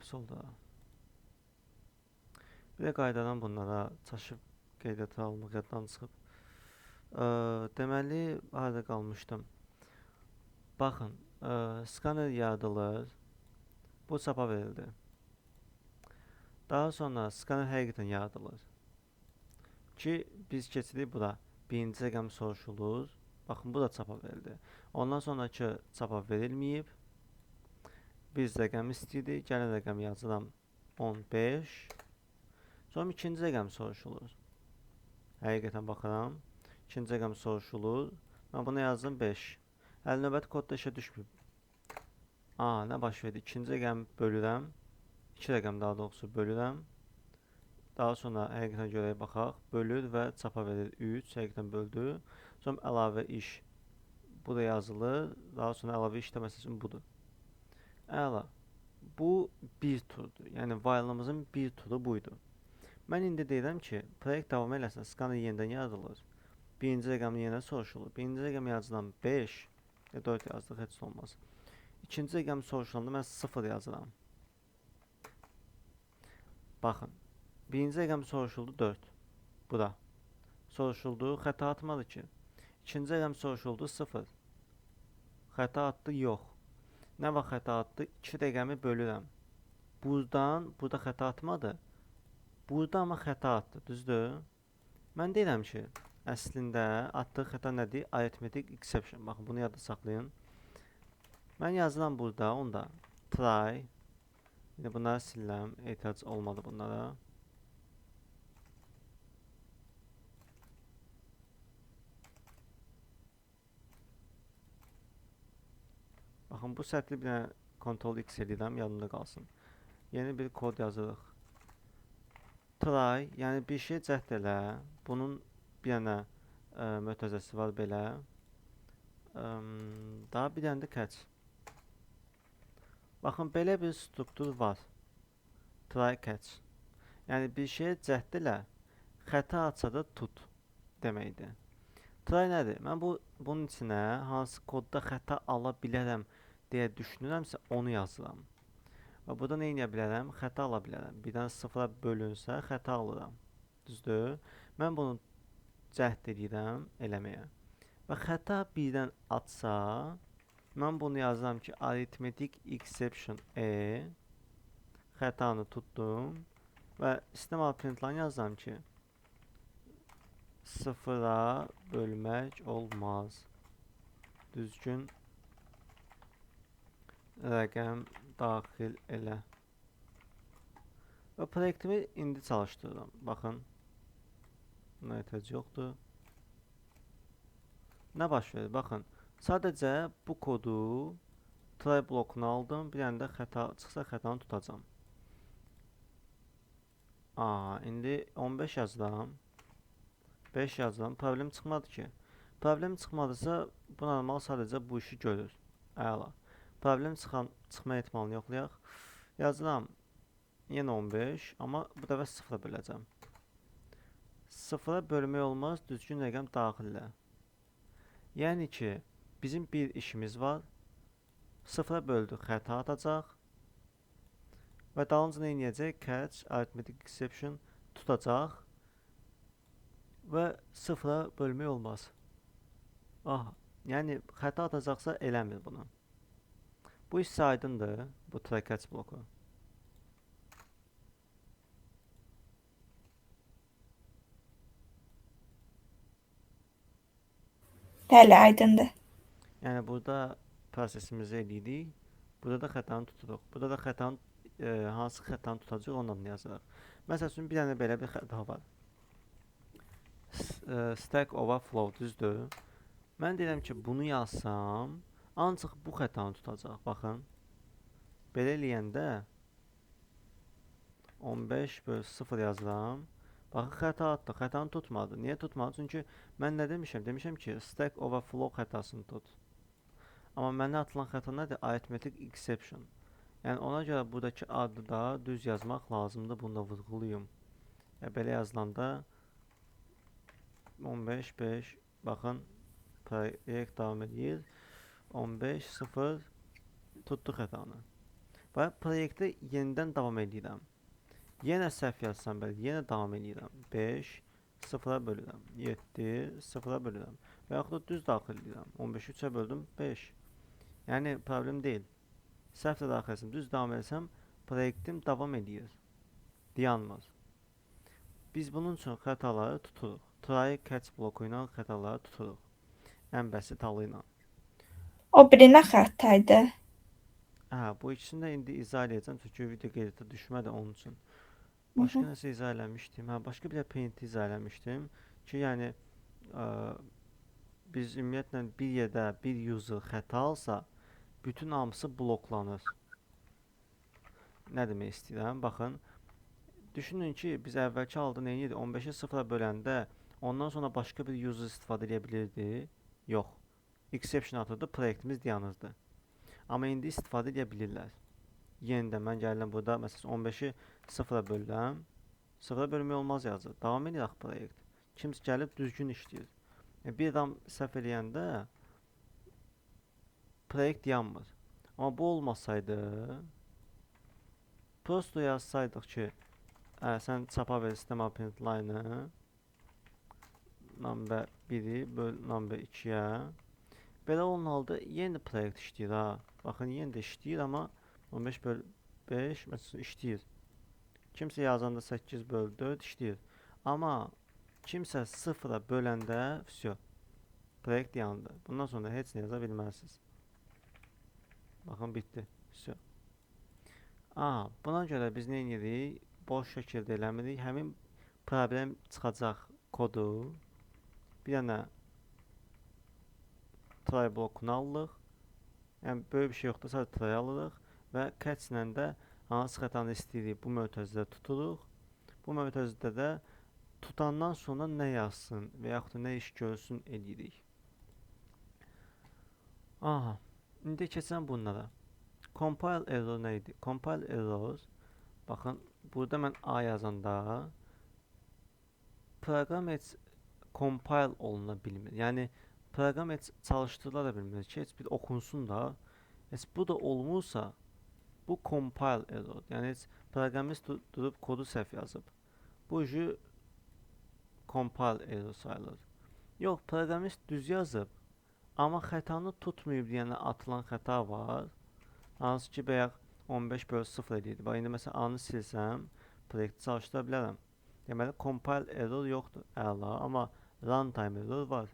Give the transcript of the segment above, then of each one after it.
Solda. Bir də qaydadan bunlara çaşıb qeydiyyata almaq yaddan çıxıb. Deməli, harada qalmışdım? Baxın, skaner yaradılır. Bu çapa verildi. Daha sonra skaner həqiqətən yaradılır. Ki, biz keçirik bura. Birinci rəqəm soruşulur. Baxın, bu da çapa verildi. Ondan sonraki çapa verilməyib. Biz rəqəm istəyirik. Gəlin rəqəm yazıram 15. Sonra ikinci rəqəm soruşulur. Həqiqətən baxıram. İkinci rəqəm soruşulur. Mən buna yazdım 5. Hələ növbəti kodda işə düşməyib. Nə baş verdi? İkinci rəqəm bölürəm. 2 rəqəm daha doğrusu bölürəm. Daha sonra həqiqətən görək baxaq. Bölür və çapa verir 3. Həqiqətən böldü. Sonra əlavə iş. Bu da yazılır. Daha sonra əlavə iş deməsi üçün budur. Əla. Bu bir turdur. Yəni while'ımızın bir turu buydu. Mən indi deyirəm ki, proyekt davam eləsin. Skaner yenidən yaradılır. Birinci rəqəmi yenə soruşulur. Birinci rəqəmi yazıram 5. 4 yazdıq, heç olmaz. İkinci rəqəmi soruşulanda mən 0 yazıram. Baxın. Birinci rəqəm soruşuldu 4. Bura. Soruşuldu, xəta atmadı ki. İkinci rəqəm soruşuldu 0. Xəta atdı, yox. Nə vaxt xəta atdı? 2 rəqəmi bölürəm. Burada xəta atmadı. Burada amma xəta atdı, düzdür? Mən deyirəm ki, əslində atdığı xəta nədir? Arithmetic exception. Baxın, bunu yadda saxlayın. Mən yazıram burada, onda try. Yine bunları siləm, ehtiyac olmadı bunlara. Baxın, bu sətli bir dənə Ctrl X edirəm, yanında qalsın. Yeni bir kod yazırıq. Try, yəni bir şey cəhd elə. Bunun bir dənə mötərizəsi var belə. Daha bir dənə də catch. Baxın, belə bir struktur var. Try catch. Yəni bir şey cəhd elə, xəta atsa da tut deməkdir. Try nədir? Mən bunun içinə hansı kodda xəta ala bilərəm deyə düşünürəmsə onu yazıram. Və burada nə edə bilərəm? Xəta ala bilərəm. Birdən 0-a bölünsə xəta alıram. Düzdür? Mən bunu cəhd edirəm eləməyə. Və xəta birdən atsa, mən bunu yazıram ki, arithmetic exception xətanı tutdum və istəməli printline yazıram ki, 0-a bölmək olmaz. Düzgün rəqəm daxil elə. Və proyektimi indi çalışdırıram. Baxın. Buna ehtiyac yoxdur. Nə baş verir? Baxın. Sadəcə bu kodu try blokunu aldım. Bir dənə də xəta çıxsa xətanı tutacam. İndi 15 yazıram. 5 yazıram. Problem çıxmadı ki. Problem çıxmadısa bu normal sadəcə bu işi görür. Əla. Problem çıxma ehtimalını yoxlayaq. Yazıram. Yenə 15. Amma bu dəfə 0-a böləcəm. 0-a bölmək olmaz. Düzgün rəqəm daxil elə. Yəni ki, bizim bir işimiz var. 0-a böldük, xəta atacaq. Və dalınca nə edəcək? Catch, arithmetic exception tutacaq. Və 0-a bölmək olmaz. Yəni xəta atacaqsa eləmir bunu. Bu iş aydındır, bu try catch bloku. Bəli, aydındır. Yəni burada prosesimizi edirik. Burada da xətanı tuturuq. Burada da xətanı hansı xətanı tutacaq ondan yazırıq. Məsəl üçün bir dənə belə bir xəta var. Stack overflow düzdür. Mən deyirəm ki, bunu yazsam, ancaq bu xətanı tutacaq. Baxın. Belə eləyəndə 15/0 yazıram. Baxın, xəta atdı. Xətanı tutmadı. Niyə tutmadı? Çünki mən nə demişəm? Demişəm ki, stack overflow xətasını tut. Amma mənə atılan xəta nədir? Arithmetic exception. Yəni ona görə buradakı adı da düz yazmaq lazımdır. Bunu da vurğulayım. Belə yazılanda 15/5 baxın, proyekt davam edir. 15/0 tutdu xətanı. Və proyektə yenidən davam edirəm. Yenə səhv yazsam belə, yenə davam edirəm. 5 0-a bölürəm. 7 0-a bölürəm. Və yaxud da düz daxil edirəm. 15-i 3-ə böldüm 5. Yəni problem deyil. Səhv də daxil etsəm, düz davam etsəm, proyektim davam edir. Dayanmır. Biz bunun üçün xətaları tuturuq. Try catch bloku ilə xətaları tuturuq. Ən bəsit halı ilə. O biri nə xəttaydı? Bu ikisini də indi izah edəcəm, çünki video qeydətə düşmədi onun üçün. Hı Başqa -hı. nəsə izah eləmişdim. Başqa bir də paint izah eləmişdim ki, yəni biz ümumiyyətlə bir yerdə bir user xəta alsa, bütün hamısı bloklanır. Nə demək istəyirəm? Baxın, düşünün ki, biz əvvəlki halda nə edirdik? 15-i 0-a böləndə ondan sonra başqa bir user istifadə edə bilirdi? Yox. Exception atırdı, proyektimiz dayanırdı. Amma indi istifadə edə bilirlər. Yenidən mən gəlirəm burada, məsələn 15-i 0-a bölürəm. 0-a bölmək olmaz yazır. Davam edir axı proyekt. Kimsə gəlib düzgün işləyir. Bir adam səhv eləyəndə proyekt yanmır. Amma bu olmasaydı, prosto yazsaydıq ki, sən çapa ver sistema print line-ı number 1-i böl number 2-yə. Belə olan halda yeni proyekt işləyir ha. Baxın, yenə də işləyir, amma 15 böl 5 məsələn işləyir. Kimsə yazanda 8 böl 4 işləyir. Amma kimsə 0-a böləndə vəsiyo, proyekt yandı. Bundan sonra heç nə yaza bilməzsiniz. Baxın, bitdi. Vəsiyo. Buna görə biz nə edirik? Boş şəkildə eləmirik. Həmin problem çıxacaq kodu bir dənə try blokunu alırıq. Yəni böyük bir şey yoxdur, sadəcə try alırıq və catch ilə də hansı xətanı istəyirik bu mötərizədə tuturuq. Bu mötərizədə də tutandan sonra nə yazsın və yaxud da nə iş görsün edirik. İndi keçəm bunlara. Compile error nə idi? Compile error, baxın, burada mən A yazanda proqram heç compile oluna bilmir. Yəni proqram heç çalışdırıla da bilmir ki, heç bir okunsun da. Heç bu da olmursa, bu compile error. Yəni heç proqramist durub kodu səhv yazıb. Bu compile error sayılır. Yox, proqramist düz yazıb, amma xətanı tutmayıb deyənə atılan xəta var. Hansı ki, bəyək 15 bölü 0 edirdi. Bax, indi məsələn A-nı silsəm, proyekti çalışdıra bilərəm. Deməli, compile error yoxdur, əla, amma runtime error var.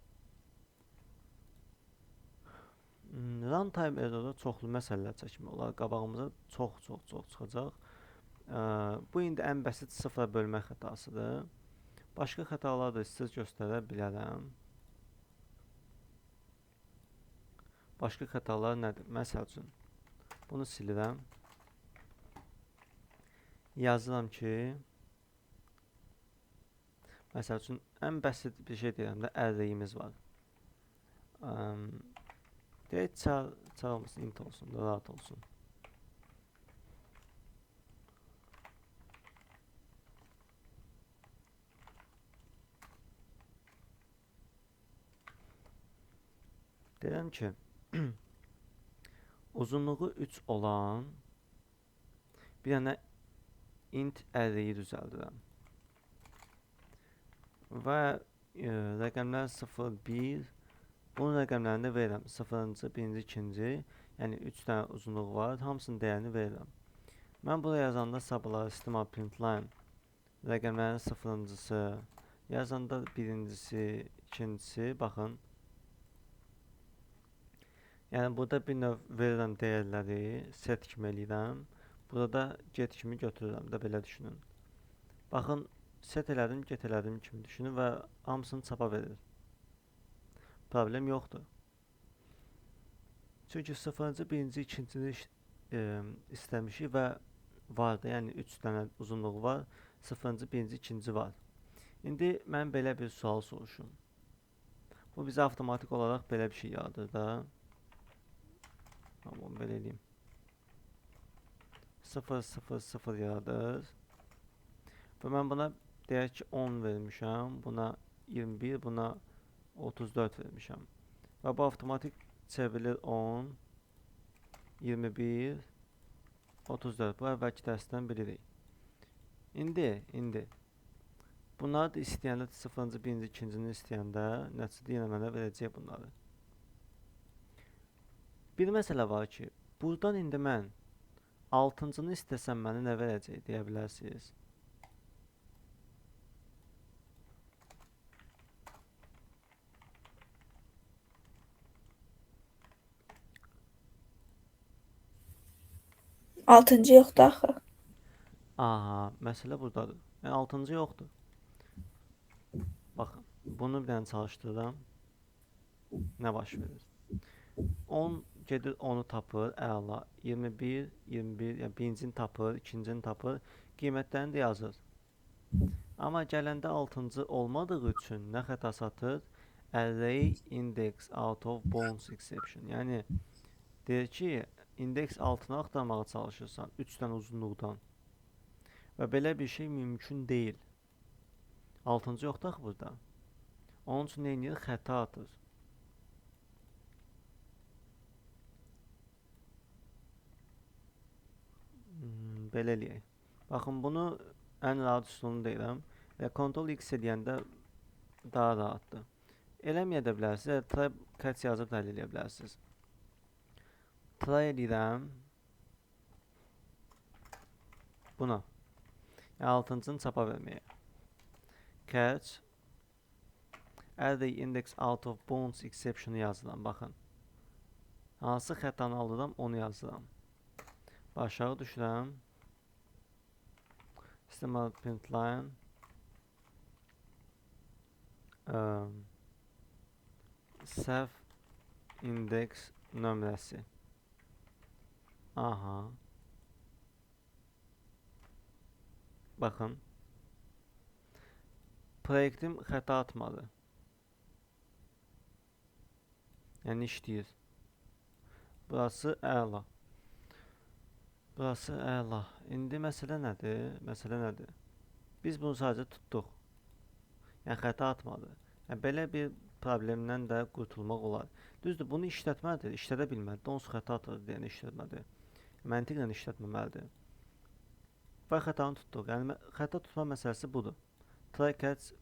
Runtime errorda çoxlu məsələlər çəkmək olar. Qabağımıza çox çıxacaq. Bu indi ən bəsit 0-a bölmə xətasıdır. Başqa xətalar da siz göstərə bilərəm. Başqa xətalar nədir? Məsəl üçün, bunu silirəm. Yazıram ki, məsəl üçün, ən bəsit bir şey deyirəm də, array'imiz var. Deyək, çar olmasın, int olsun, rahat olsun. Deyirəm ki, uzunluğu 3 olan bir dənə int array'i düzəldirəm. Və rəqəmlər 0, 1, bunun rəqəmlərini verirəm. 0-cı, 1-ci, 2-ci, yəni 3 dənə uzunluq var, hamısının dəyərini verirəm. Mən buraya yazanda sabılar sistema println rəqəmlərin 0-cısı, yazanda 1-cisi, 2-cisi, baxın. Yəni burada bir növ verirəm dəyərləri, set kimi eləyirəm. Burada da get kimi götürürəm də, belə düşünün. Baxın, set elədim, get elədim kimi düşünün və hamısını çapa verir. Problem yoxdur. Çünki 0-cı, 1-ci, 2-ci istəmişik və vardı, yəni 3 dənə uzunluq var, 0-cı, 1-ci, 2-ci var. İndi mən belə bir sual soruşum. Bu bizə avtomatik olaraq belə bir şey yaradır da. Tamam, belə eləyim. 0, 0, 0 yaradır. Və mən buna deyək ki 10 vermişəm, buna 21, buna 34 vermişəm. Və bu avtomatik çevrilir 10, 21, 34. Bu əvvəlki dərsdən bilirik. İndi bunları da istəyəndə 0-cı, 1-ci, 2-cini istəyəndə nəticədə yenə mənə verəcək bunları. Bir məsələ var ki, buradan indi mən 6-cını istəsəm mənə nə verəcək deyə bilərsiniz. Altıncı yoxdur axı. Aha, məsələ buradadır. Yəni 6-cı yoxdur. Baxın, bunu bir dənə çalışdırıram. Nə baş verir? 10 gedir 10'u tapır, əla. 21, 21, yəni birincini tapır, ikincini tapır, qiymətlərini də yazır. Amma gələndə 6-cı olmadığı üçün nə xəta satır? Array index out of bounds exception. Yəni deyir ki, indeks altına axtarmağa çalışırsan 3 dənə uzunluqdan. Və belə bir şey mümkün deyil. 6-cı yoxdur axı burada. Onun üçün nə edir? Xəta atır. Belə eləyək. Baxın, bunu ən rahat üsulunu deyirəm. Və Ctrl X eləyəndə daha rahatdır. Eləməyə də bilərsiniz. Try catch yazıb da eləyə bilərsiniz. Try eləyirəm. Buna. Yəni 6-cını çapa verməyə. Catch array index out of bounds exception yazıram. Baxın. Hansı xətanı alıram, onu yazıram. Aşağı düşürəm. System print line səhv indeks nömrəsi. Aha. Baxın. Proyektim xəta atmadı. Yəni işləyir. Burası əla. Burası əla. İndi məsələ nədir? Məsələ nədir? Biz bunu sadəcə tutduq. Yəni xəta atmadı. Yəni belə bir problemdən də qurtulmaq olar. Düzdür, bunu işlətməlidir, işlədə bilməlidir. Onsuz xəta atır deyəni işlətməlidir. Məntiqlə işlətməməlidir. Və xətanı tutduq. Yəni xəta tutma məsələsi budur. Try catch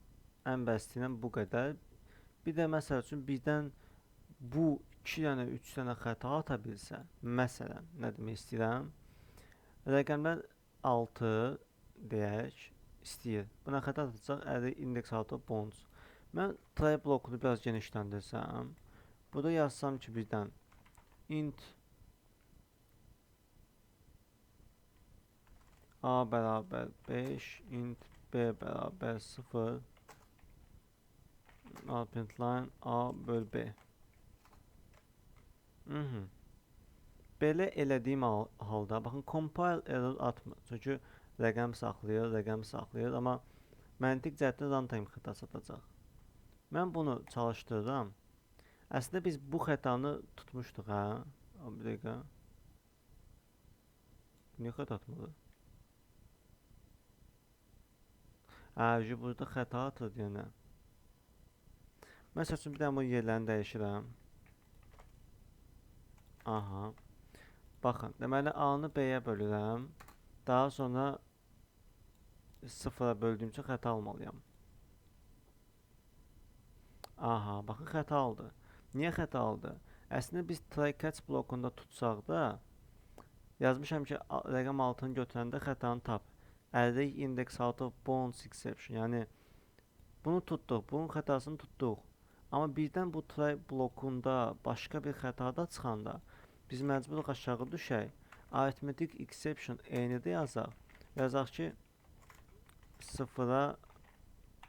ən basitindən bu qədər. Bir də məsəl üçün birdən bu 2 dənə, 3 dənə xəta ata bilsə, məsələn, nə demək istəyirəm? Rəqəmlər 6 deyək, istəyir. Buna xəta atacaq, array index out of bounds. Mən try blokunu biraz genişləndirsəm, burada yazsam ki, birdən int a bərabər 5, int b bərabər 0, print line a böl b. Belə elədiyim halda, baxın, compile error atmır. Çünki rəqəm saxlayır, amma məntiq cəhətdən runtime xətası atacaq. Mən bunu çalışdırıram. Əslində biz bu xətanı tutmuşduq, hə? Bir dəqiqə. Niyə xəta atmadı? Burada xəta atır deyənə. Məsəl üçün bir dənə bu yerlərini dəyişirəm. Aha. Baxın, deməli A-nı B-yə bölürəm. Daha sonra 0-a böldüyüm üçün xəta almalıyam. Aha, baxın xəta aldı. Niyə xəta aldı? Əslində biz try catch blokunda tutsaq da yazmışam ki, rəqəm 6-nı götürəndə xətanı tap. Array index out of bounds exception. Yəni bunu tutduq, bunun xətasını tutduq. Amma birdən bu try blokunda başqa bir xəta da çıxanda biz məcburuq aşağı düşək. Arithmetic exception eynidə yazaq. Yazaq ki 0-a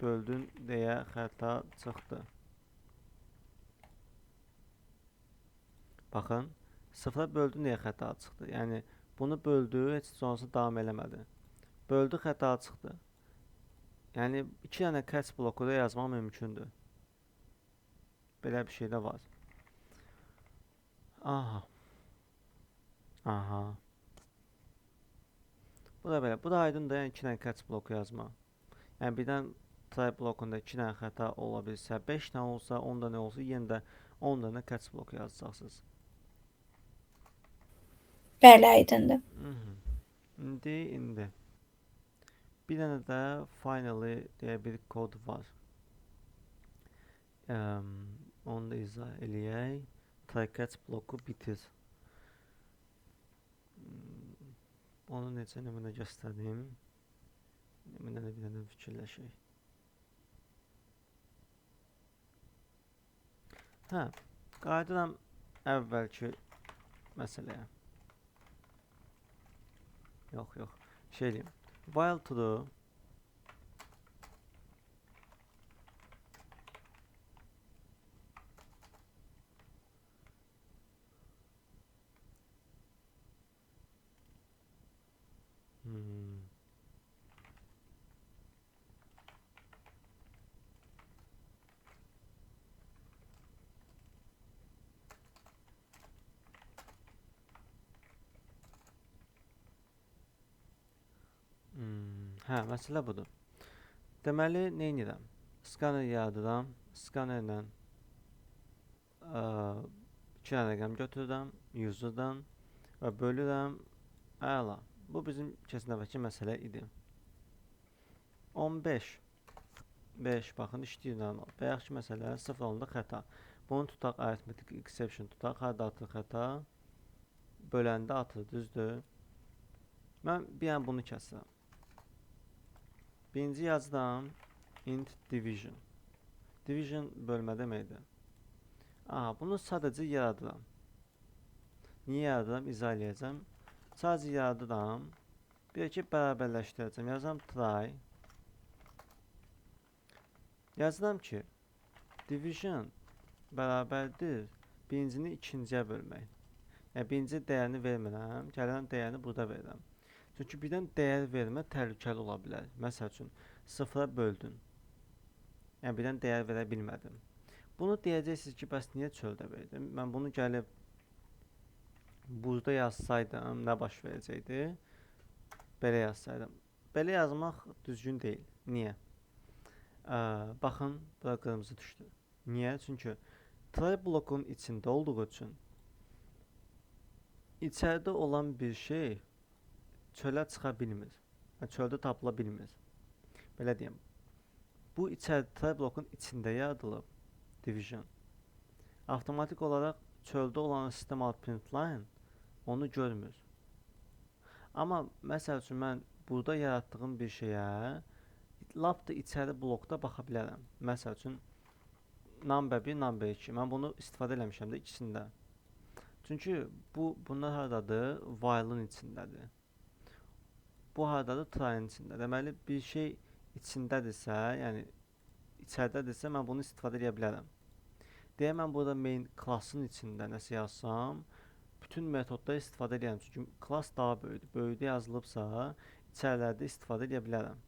böldün deyə xəta çıxdı. Baxın, 0-a böldün deyə xəta çıxdı. Yəni bunu böldü, heç sonrası davam eləmədi. Böldü, xəta çıxdı. Yəni 2 dənə catch bloku da yazmaq mümkündür. Belə bir şey də var. Aha. Aha. Bu da belə. Bu da aydındır, yəni 2 dənə catch bloku yazma. Yəni birdən try blokunda 2 dənə xəta ola bilsə, 5 dənə olsa, 10 dənə olsa, yenə də 10 dənə catch bloku yazacaqsınız. Bəli, aydındır. indi bir dənə də finally deyə bir kod var. Onu da izah eləyək. Try-catch bloku bitir. Onu necə nümunə göstərdim. Nümunəni bir dənə fikirləşək. Hə, qayıdıram əvvəlki məsələyə. Yox. Şey eləyim. While true Hə, məsələ budur. Deməli, nə edirəm? Scanner yaradıram. Scannerlə 2 dənə rəqəm götürürəm, user'dan və bölürəm. Əla. Bu bizim keçən dəfəki məsələ idi. 15. 5, baxın, işləyir normal. Bayaqki məsələ 0 olanda xəta. Bunu tutaq, arithmetic exception tutaq, harada atır xəta? Böləndə atır, düzdür? Mən bir an bunu kəsirəm. Birinci yazıram int division. Division bölmə deməkdir. Aha, bunu sadəcə yaradıram. Niyə yaradıram? İzah eləyəcəm. Sadəcə yaradıram. Bir ki, bərabərləşdirəcəm. Yazıram try. Yazıram ki, division bərabərdir birincini ikinciyə bölmək. Yəni, birinci dəyərini vermirəm. Gəlirəm dəyərini burada verirəm. Çünki birdən dəyər vermə təhlükəli ola bilər. Məsəl üçün, 0-a böldün. Yəni, birdən dəyər verə bilmədim. Bunu deyəcəksiniz ki, bəs niyə çöldə verdim? Mən bunu gəlib burada yazsaydım, nə baş verəcəkdi? Belə yazsaydım. Belə yazmaq düzgün deyil. Niyə? Baxın, bura qırmızı düşdü. Niyə? Çünki try blokun içində olduğu üçün içəridə olan bir şey çölə çıxa bilmir. Çöldə tapıla bilmir. Belə deyəm. Bu try blokun içində yaradılıb division. Avtomatik olaraq çöldə olan sistem out print line onu görmür. Amma məsəl üçün mən burada yaratdığım bir şeyə lap da içəri blokda baxa bilərəm. Məsəl üçün number 1, number 2. Mən bunu istifadə eləmişəm də ikisində. Çünki bunlar haradadır? While'ın içindədir. Bu haradadır? Try'ın içində. Deməli, bir şey içindədirsə, yəni içəridədirsə, mən bunu istifadə edə bilərəm. Deyə mən burada main class'ın içində nəsə yazsam, bütün metodda istifadə edirəm. Çünki class daha böyüdür. Böyüdü yazılıbsa, içərilərdə istifadə edə bilərəm.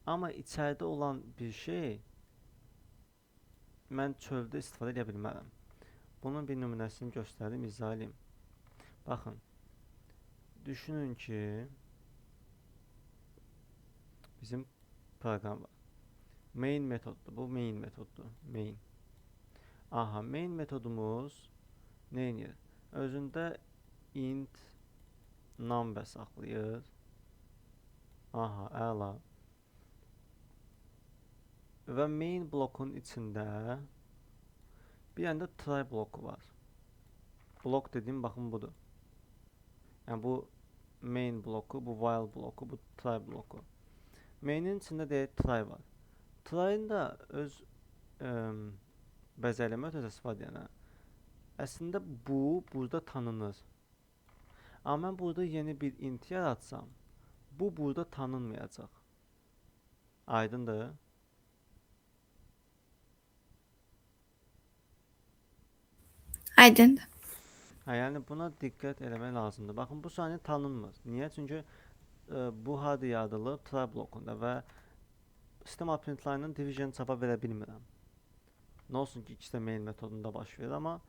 Amma içəridə olan bir şey mən çöldə istifadə edə bilmərəm. Bunun bir nümunəsini göstərdim, izah edeyim. Baxın, düşünün ki, bizim proqram var. Main metoddur, bu main metoddur. Main. Aha, main metodumuz nə edir? Özündə int number saxlayır. Aha, əla. Və main blokun içində bir dənə də try bloku var. Blok dediyim, baxın, budur. Yəni, bu main bloku, bu while bloku, bu try bloku. Mainin içində deyək, try var. Try'ın da öz bəzəkləmə ötəzəsi var deyənə. Əslində, bu, burada tanınır. Amma mən burada yeni bir int yaratsam, bu burada tanınmayacaq. Aydındır. Aydındır. Yəni buna diqqət eləmək lazımdır. Baxın, bu saniyə tanınmır. Niyə? Çünki bu harda yaradılıb? Try blokunda və sistem out print line-ın division çapa verə bilmirəm. Nə olsun ki, ikisi də main metodunda baş verir, amma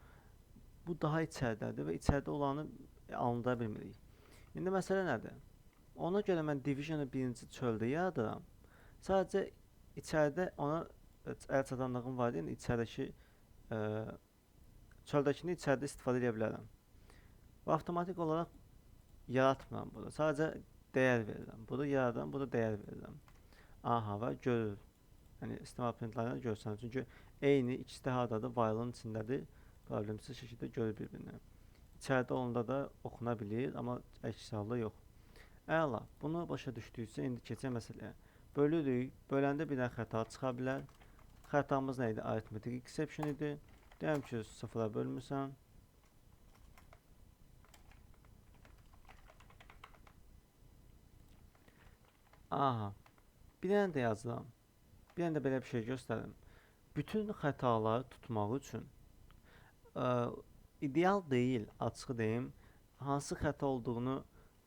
bu daha içəridədir və içəridə olanı anlada bilmirik. İndi məsələ nədir? Ona görə mən divisionu birinci çöldə yaradıram. Sadəcə içəridə ona əl çatanlığım var deyil, içəridəki çöldəkini içəridə istifadə edə bilərəm. Və avtomatik olaraq yaratmıram burada. Sadəcə dəyər verirəm. Bunu yaradan, bunu dəyər verirəm. Aha və görür. Yəni istimal printlərini görsən. Çünki eyni ikisi də hardadır? While-ın içindədir. Problemsiz şəkildə görür bir-birini. İçəridə onda da oxuna bilir, amma əks halda yox. Əla. Bunu başa düşdüksə indi keçək məsələyə. Bölürük. Böləndə bir dənə xəta çıxa bilər. Xətamız nə idi? Arithmetic exception idi. Deyəm ki, sıfıra bölmüsən. Aha. Bir dənə də yazıram. Bir dənə də belə bir şey göstərim. Bütün xətaları tutmaq üçün ideal deyil, açıq deyim. Hansı xəta olduğunu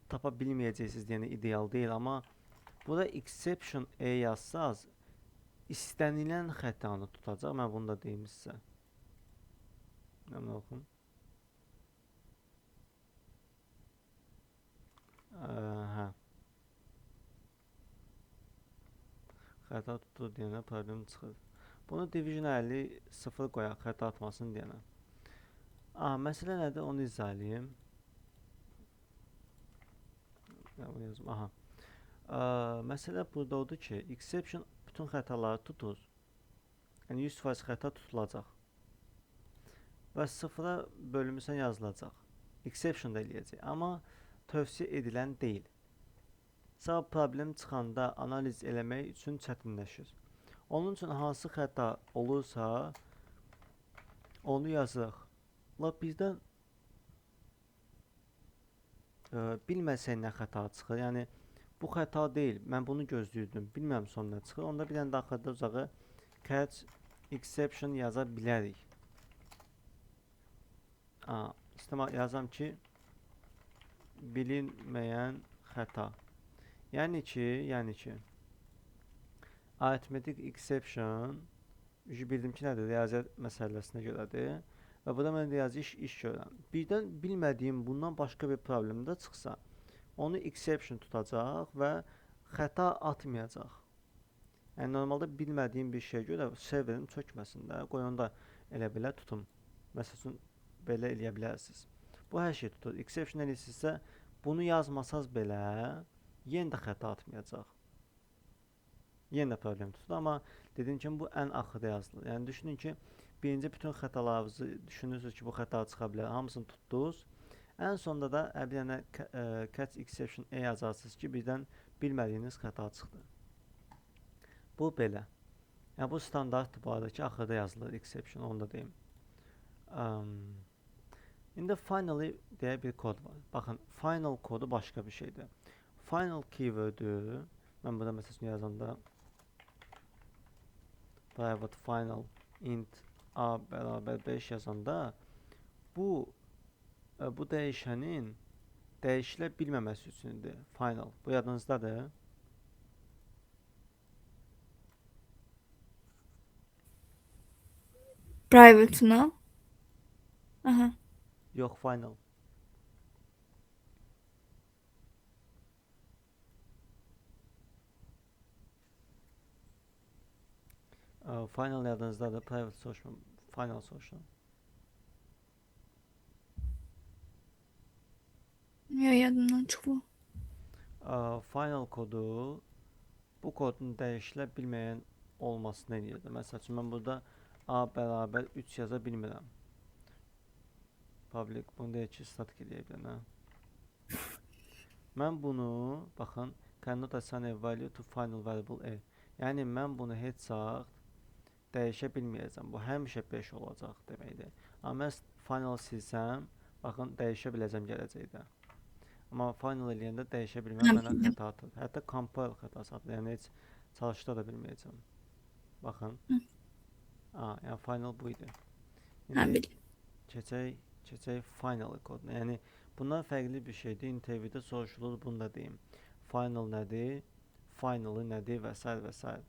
tapa bilməyəcəksiniz, yəni ideal deyil, amma burada exception e yazsaz istənilən xətanı tutacaq. Mən bunu da deyim sizə. Mən oxum. Hə. Xəta tutur deyənə problem çıxır. Bunu division 50 0 qoyaq xəta atmasın deyənə. Məsələ nədir? Onu izah edeyim. Aha. Məsələ burada odur ki, exception bütün xətaları tutur. Yəni 100% xəta tutulacaq. Və sıfıra bölümüsən yazılacaq. Exception da eləyəcək. Amma tövsiyə edilən deyil. Sağ problem çıxanda analiz eləmək üçün çətinləşir. Onun üçün hansı xəta olursa onu yazırıq. Bizdən bilməsək nə xəta çıxır. Yəni bu xəta deyil. Mən bunu gözləyirdim. Bilmirəm son nə çıxır. Onda bir dənə daxildə uzağı catch exception yaza bilərik. Yazam ki bilinməyən xəta. Yəni ki arithmetic exception bildim ki nədir? Riyaziyyat məsələsinə görədir. Və burada mən riyazi iş görürəm. Birdən bilmədiyim bundan başqa bir problem də çıxsa, onu exception tutacaq və xəta atmayacaq. Yəni normalda bilmədiyim bir şey görə serverim çökməsin də, qoy onu da elə belə tutum. Məsəl üçün belə eləyə bilərsiniz. Bu hər şey tutur. Exception eləyirsinizsə, bunu yazmasaz belə yenə də xəta atmayacaq. Yenə də problem tutur, amma dediyim kimi bu ən axırda yazılır. Yəni düşünün ki, birinci bütün xətalarınızı düşünürsünüz ki, bu xəta çıxa bilər. Hamısını tutdunuz. Ən sonunda da bir dənə catch exception e yazarsınız ki, birdən bilmədiyiniz xəta çıxdı. Bu belə. Yəni bu standart bu arada ki, axırda yazılır exception, onu da deyim. İndi finally deyə bir kod var. Baxın, final kodu başqa bir şeydir. Final keyword'ü mən burada məsələn yazanda private final int a bərabər 5 yazanda bu dəyişənin dəyişilə bilməməsi üçündür. Final. Bu yadınızdadır. Private-ını. Aha. Yox, final. Final yadınızdadır. Private soruşmam. Final soruşmam. Ya yadımdan çıxdı. Final kodu bu kodun dəyişilə bilməyən olmasını eləyirdi. Məsəl üçün mən burada a bərabər 3 yaza bilmirəm. Public bunu deyək ki, static eləyə bilən. Mən bunu, baxın, cannot assign a value to final variable a. Yəni mən bunu heç vaxt dəyişə bilməyəcəm. Bu həmişə 5 olacaq deməkdir. Amma mən final silsəm, baxın, dəyişə biləcəm gələcəkdə. Amma final eləyəndə dəyişə bilməm, mənə xəta atır. Hətta compile xətası atır. Yəni heç çalışda da bilməyəcəm. Baxın. Yəni final bu idi. Keçək final koduna. Yəni bundan fərqli bir şeydir. Interviewdə soruşulur, bunu da deyim. Final nədir? Finalı nədir? Və s. və s.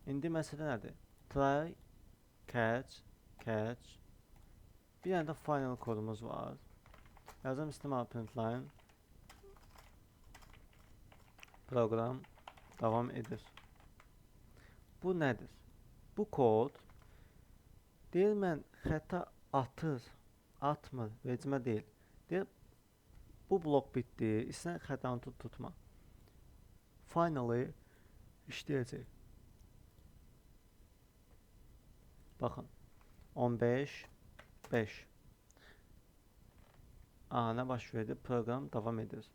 İndi məsələ nədir? Try, catch. Bir dənə də final kodumuz var. Yazım istimal printline. Proqram davam edir. Bu nədir? Bu kod deyir mən xəta atmır, vecimə deyil. Deyir bu blok bitdi, istəyən xətanı tutma. finally işləyəcək. Baxın. 15 5. Aha, nə baş verdi? Proqram davam edir.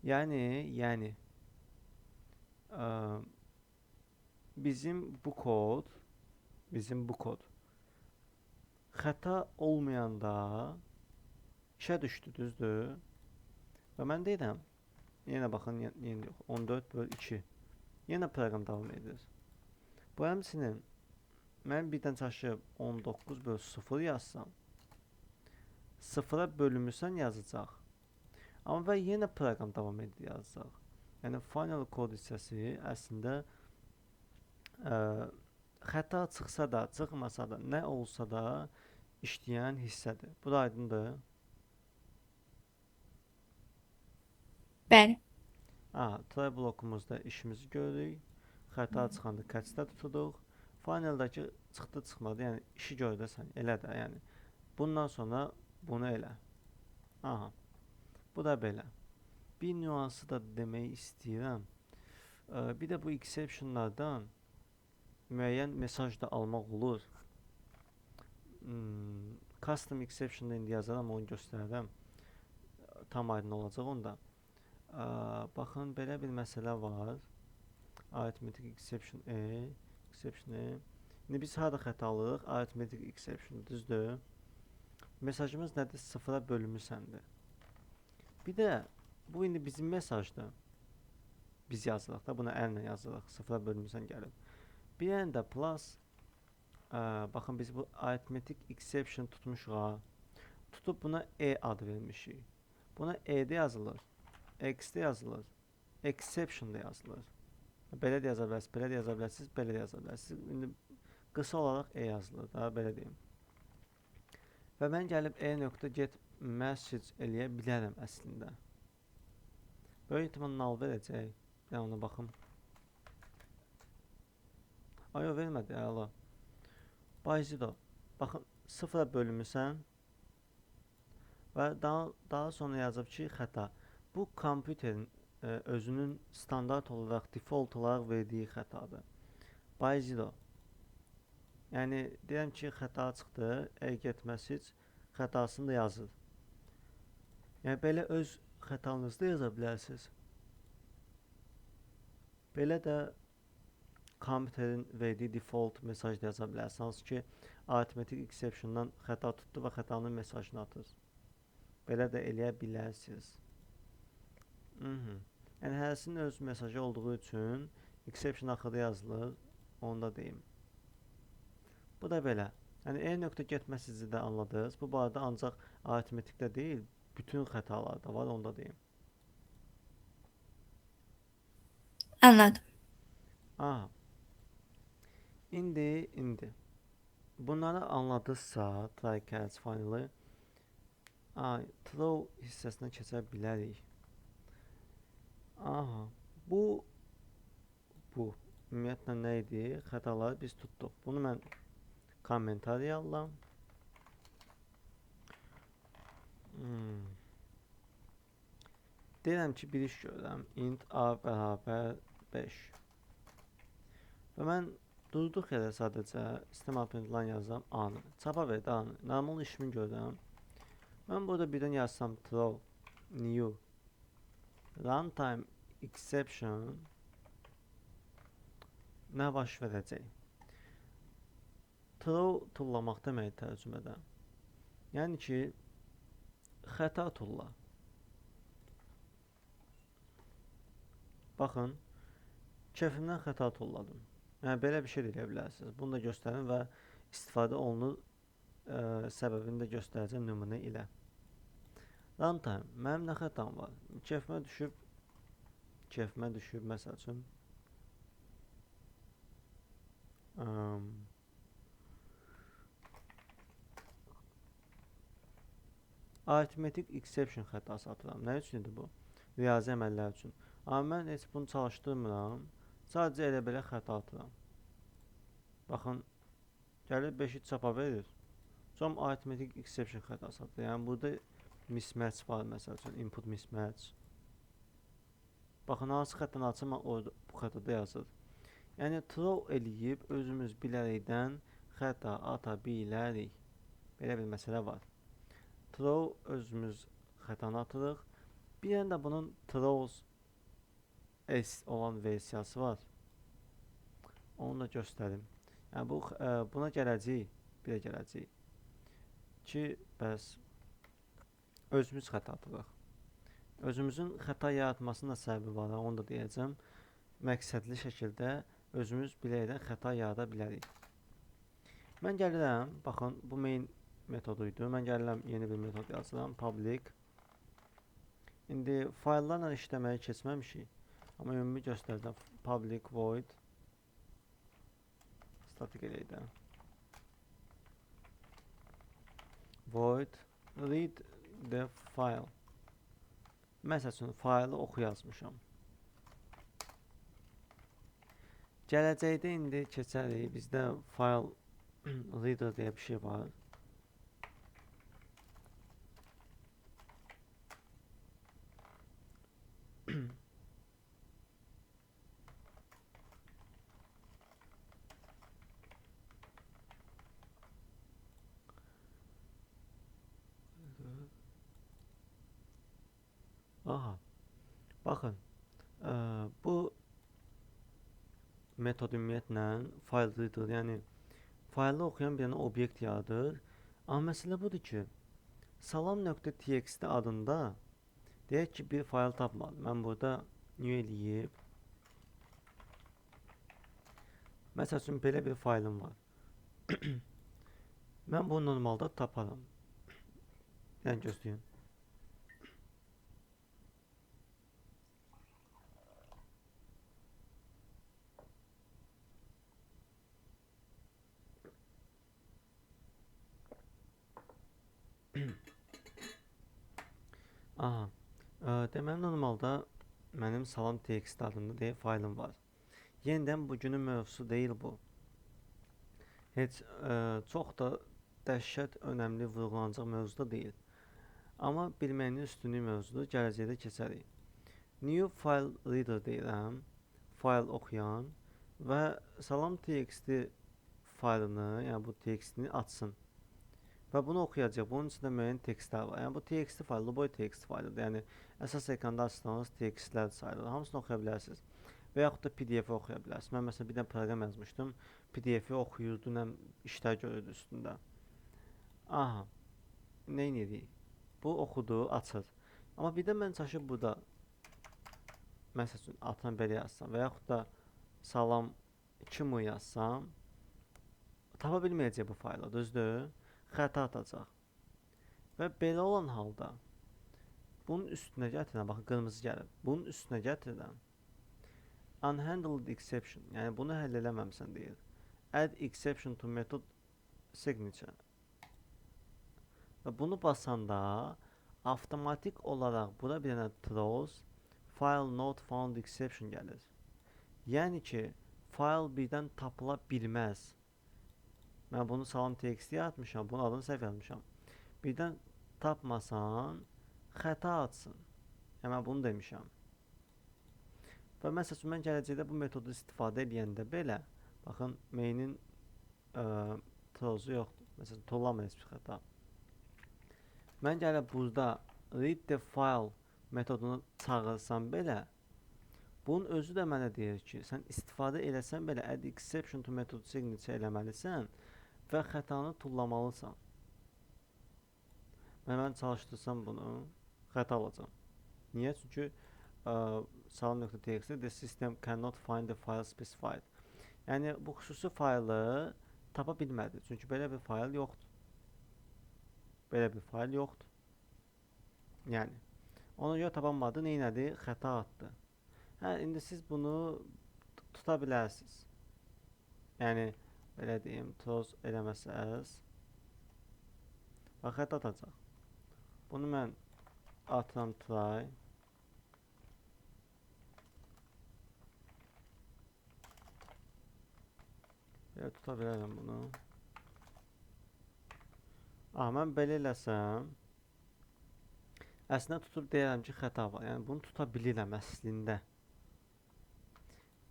Yəni bizim bu kod xəta olmayanda işə düşdü, düzdür? Və mən deyirəm, yenə baxın, yenə yox, 14/2. Yenə proqram davam edir. Bu həmçinin mən birdən çaşıb 19/0 yazsam, 0-a bölünmüsən yazacaq. Amma və yenə proqram davam edir yazacaq. Yəni final kod hissəsi əslində xəta çıxsa da, çıxmasa da, nə olsa da işləyən hissədir. Bu da aydındır. Bəli. Try blokumuzda işimizi görürük. Xəta çıxanda catch-də tuturuq. Finaldakı çıxdı, çıxmadı. Yəni işi görürsən, elə də. Yəni bundan sonra bunu elə. Aha. Bu da belə. Bir nüansı da demək istəyirəm. Bir də bu exceptionlardan müəyyən mesaj da almaq olur. Custom exception da indi yazaram, onu göstərərəm. Tam aydın olacaq onda. Baxın, belə bir məsələ var. Arithmetic exception exception E. İndi biz harada xəta alırıq? Arithmetic exception, düzdür? Mesajımız nədir? 0-a bölünmüsəndir. Bir də bu indi bizim mesajdır. Biz yazırıq da, buna əllə yazırıq. 0-a bölünmüsən gəlib. Bir dənə də plus, baxın biz bu arithmetic exception tutmuşuq. Tutub buna E adı vermişik. Buna E-də yazılır. X-də yazılır. Exception da yazılır. Belə də yaza bilərsiniz, belə də yaza bilərsiniz, belə də yaza bilərsiniz. İndi qısa olaraq E yazılır da, belə deyim. Və mən gəlib E.get message eləyə bilərəm əslində. Böyük ehtimal null verəcək. Bir ona baxım. Ayo, vermədi, əla. Bayzido. Baxın, 0-a bölünmüsən və daha sonra yazıb ki, xəta. Bu kompüterin özünün standart olaraq, default olaraq verdiyi xətadır. Bayzido. Yəni, deyirəm ki, xəta çıxdı, get message xətasını da yazır. Yəni, belə öz xətanızı da yaza bilərsiniz. Belə də kompüterin verdiyi default mesaj da yaza bilərsiniz. Hansı ki, arithmetic exception'dan xəta tutdu və xətanın mesajını atır. Belə də eləyə bilərsiniz. Yəni, hərəsinin öz mesajı olduğu üçün exception axırda yazılır, onu da deyim. Bu da belə. Yəni, E.get message-i də anladınız. Bu barədə ancaq arithmetikdə deyil, bütün xətalarda var, onu da deyim. Anladım. İndi bunları anladıqsa, try catch finally, throw hissəsinə keçə bilərik. Bu ümumiyyətlə nə idi? Xətaları biz tutduq. Bunu mən kommentariya alıram. Deyirəm ki, bir iş görürəm. Int a bərabər 5. Və mən durduq yerə sadəcə sistem append line yazıram A-nı. Çapa verdi A-nı. Normal işimi görürəm. Mən burada birdən yazsam throw new runtime exception nə baş verəcək? Throw tullamaq demək tərcümədə. Yəni ki, xəta tulla. Baxın, keyfimdən xəta tulladım. Yəni, belə bir şey də eləyə bilərsiniz. Bunu da göstərin və istifadə olunur səbəbini də göstərəcəm nümunə ilə. Runtime, mənim nə xətam var? Keyfimə düşüb, məsəl üçün, arithmetic exception xətası atıram. Nə üçün idi bu? Riyazi əməllər üçün. Amma mən heç bunu çalışdırmıram. Sadəcə elə belə xəta atıram. Baxın, gəlir 5-i çapa verir. Sonra arithmetic exception xətası atır. Yəni, burada mismatch var, məsəl üçün, input mismatch. Baxın, hansı xətdən açım orada bu xəttədə yazır. Yəni throw eləyib özümüz bilərəkdən xəta ata bilərik. Belə bir məsələ var. Throw özümüz xətanı atırıq. Bir dənə də bunun throws S olan versiyası var. Onu da göstərim. Yəni buna gələcəyik, bir də gələcəyik ki, bəs özümüz xəta atırıq. Özümüzün xəta yaratmasının da səbəbi var, onu da deyəcəm. Məqsədli şəkildə özümüz biləkdən xəta yarada bilərik. Mən gəlirəm, baxın, bu main metoduydu. Mən gəlirəm, yeni bir metod yazıram, public. İndi fayllarla işləməyi keçməmişik. Amma ümumi göstərəcəm, public void statik eləyək də. Void read the file. Məsəl üçün, faylı oxu yazmışam. Gələcəkdə indi keçərik. Bizdə file reader deyə bir şey var. Aha. Baxın. Bu metod ümumiyyətlə file reader, yəni faylı oxuyan bir dənə obyekt yaradır. Amma məsələ budur ki, salam.txt adında deyək ki, bir fayl tapmadım. Mən burada new eləyib. Məsəl üçün, belə bir faylım var. Mən bunu normalda taparam. Yəni gözləyin. Aha. Deməli, normalda mənim salam.txt adında deyə faylım var. Yenidən bugünün mövzusu deyil bu. Heç çox da dəhşət önəmli vurğulanacaq mövzuda deyil. Amma bilməyinin üstünlük mövzudur, gələcəkdə keçərik. New file reader deyirəm, fayl oxuyan və salam.txt faylını, yəni bu txt-ni açsın. Və bunu oxuyacaq. Bunun içində müəyyən tekstlər var. Yəni bu txt faylı boy txt faylıdır. Yəni əsas ekranda açdığınız tekstlər sayılır. Hamısını oxuya bilərsiniz. Və yaxud da PDF-i oxuya bilərsiniz. Mən məsələn bir dənə proqram yazmışdım. PDF-i oxuyurdu, nə işlər görürdü üstündə. Aha. Nə edirik? Bu oxudu, açır. Amma bir də mən çaşıb burada məsəl üçün atına belə yazsam və yaxud da salam 2 yazsam tapa bilməyəcək bu faylı, düzdür? Xəta atacaq. Və belə olan halda bunun üstünə gətirən, baxın qırmızı gəlib. Bunun üstünə gətirən unhandled exception, yəni bunu həll eləməmsən deyir. Add exception to method signature. Və bunu basanda avtomatik olaraq bura bir dənə throws file not found exception gəlir. Yəni ki, fayl birdən tapıla bilməz. Mən bunu salam.txt yaratmışam, bunun adını səhv yazmışam. Birdən tapmasan, xəta atsın. Yəni mən bunu demişəm. Və məsəl üçün, mən gələcəkdə bu metodu istifadə edəndə belə, baxın, mainin throwsu yoxdur. Məsələn, tollamayız bir xəta. Mən gəlib burada read the file metodunu çağırsam belə, bunun özü də mənə deyir ki, sən istifadə eləsən belə add exception to method signature eləməlisən və xətanı tullamalısan. Mən çalışdırsam bunu, xəta alacam. Niyə? Çünki salam.txt the system cannot find the file specified. Yəni, bu xüsusi faylı tapa bilmədi. Çünki belə bir fayl yoxdur. Belə bir fayl yoxdur. Yəni, ona görə tapanmadı, neynədi? Xəta atdı. Hə, indi siz bunu tuta bilərsiniz. Yəni, belə deyim, throws eləməsəz və xəta atacaq. Bunu mən atıram try. Belə tuta bilərəm bunu. Mən belə eləsəm, əslində tutub deyərəm ki, xəta var. Yəni, bunu tuta bilirəm əslində.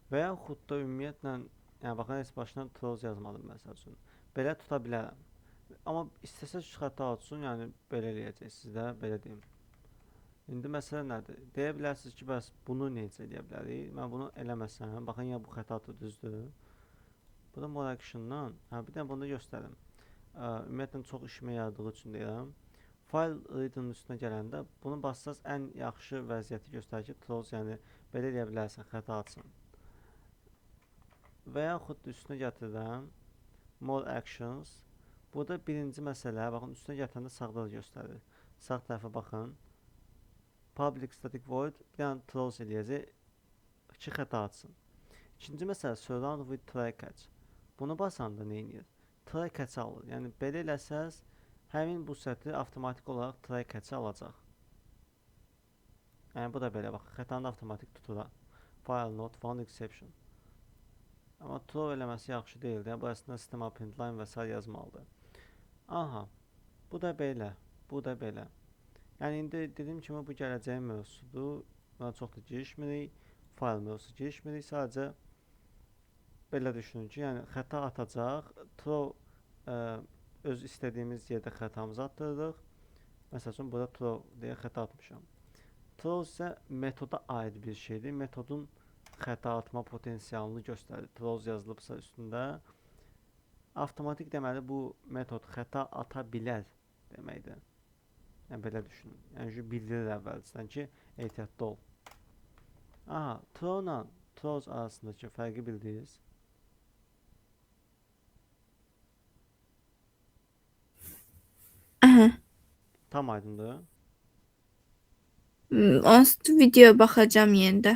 Və yaxud da ümumiyyətlə, yəni baxın, heç başına close yazmadım məsəl üçün. Belə tuta bilərəm. Amma istəsəz xəta olsun, yəni belə eləyəcəksiniz də, belə deyim. İndi məsələ nədir? Deyə bilərsiniz ki, bəs bunu necə eləyə bilərik? Mən bunu eləməsəm, baxın, ya bu xətadır, düzdür. Bu da more action-dan. Bir də bunu göstərim. Ümumiyyətlə çox işimə yaradığı üçün deyirəm. File reader-ın üstünə gələndə bunu bassaz ən yaxşı vəziyyəti göstərir ki, close, yəni belə eləyə bilərsən, xəta açsın. Və yaxud da üstünə gətirirəm more actions. Burada birinci məsələ, baxın, üstünə gətirəndə sağda da göstərir. Sağ tərəfə baxın. Public static void bir dənə close eləyəcək ki, xəta açsın. İkinci məsələ surround with try catch. Bunu basanda nə edir? Try catch alır. Yəni belə eləsəz həmin bu sətri avtomatik olaraq try catch alacaq. Yəni bu da belə bax, xətanı avtomatik tutur. File not found exception. Amma throw eləməsi yaxşı deyildi. Yəni bu əslində system append line və s. yazmalıdır. Aha. Bu da belə. Bu da belə. Yəni indi dediyim kimi bu gələcəyin mövzusudur. Buna çox da girişmirik. File mövzusu girişmirik. Sadəcə belə düşünün ki, yəni xəta atacaq. Throw öz istədiyimiz yerdə xətamızı atdırırıq. Məsəl üçün burada throw deyə xəta atmışam. Throw isə metoda aid bir şeydir. Metodun xəta atma potensialını göstərir. Throw yazılıbsa üstündə avtomatik deməli bu metod xəta ata bilər deməkdir. Yəni belə düşünün. Yəni bildirir əvvəlcədən ki, ehtiyatlı ol. Aha, throw ilə throws arasındakı fərqi bildiniz. Aha. Tam aydındır. Onsuz video baxacağam yenə də.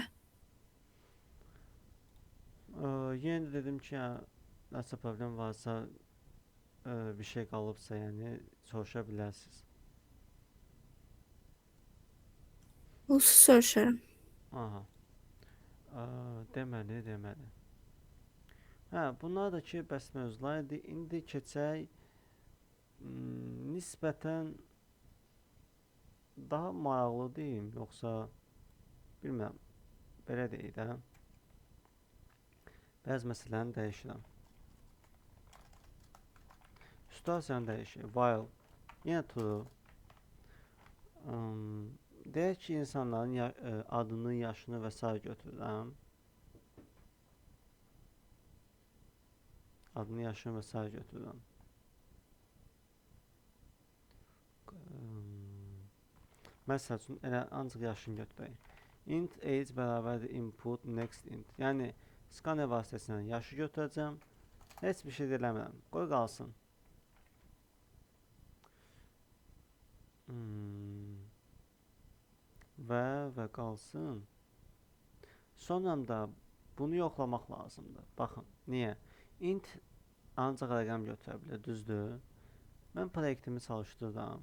Yenə də dedim ki, nəsə problem varsa, bir şey qalıbsa, yəni soruşa bilərsiniz. Onsuz soruşaram. Aha. Deməli. Bunlar da ki, bəs mövzular idi. İndi keçək nisbətən daha maraqlı deyim, yoxsa bilmirəm. Belə deyək də. Bəzi məsələni dəyişirəm. Situasiyanı dəyişir. While yenə true. Deyək ki, insanların adını, yaşını və s. götürürəm. Adını, yaşını və s. götürürəm. Məsəl üçün elə ancaq yaşını götürək. Int age bərabərdir input next int. Yəni scanner vasitəsilə yaşı götürəcəm. Heç bir şey eləmirəm. Qoy qalsın. Və qalsın. Sonra da bunu yoxlamaq lazımdır. Baxın, niyə? Int ancaq rəqəm götürə bilər, düzdür? Mən proyektimi çalışdırıram.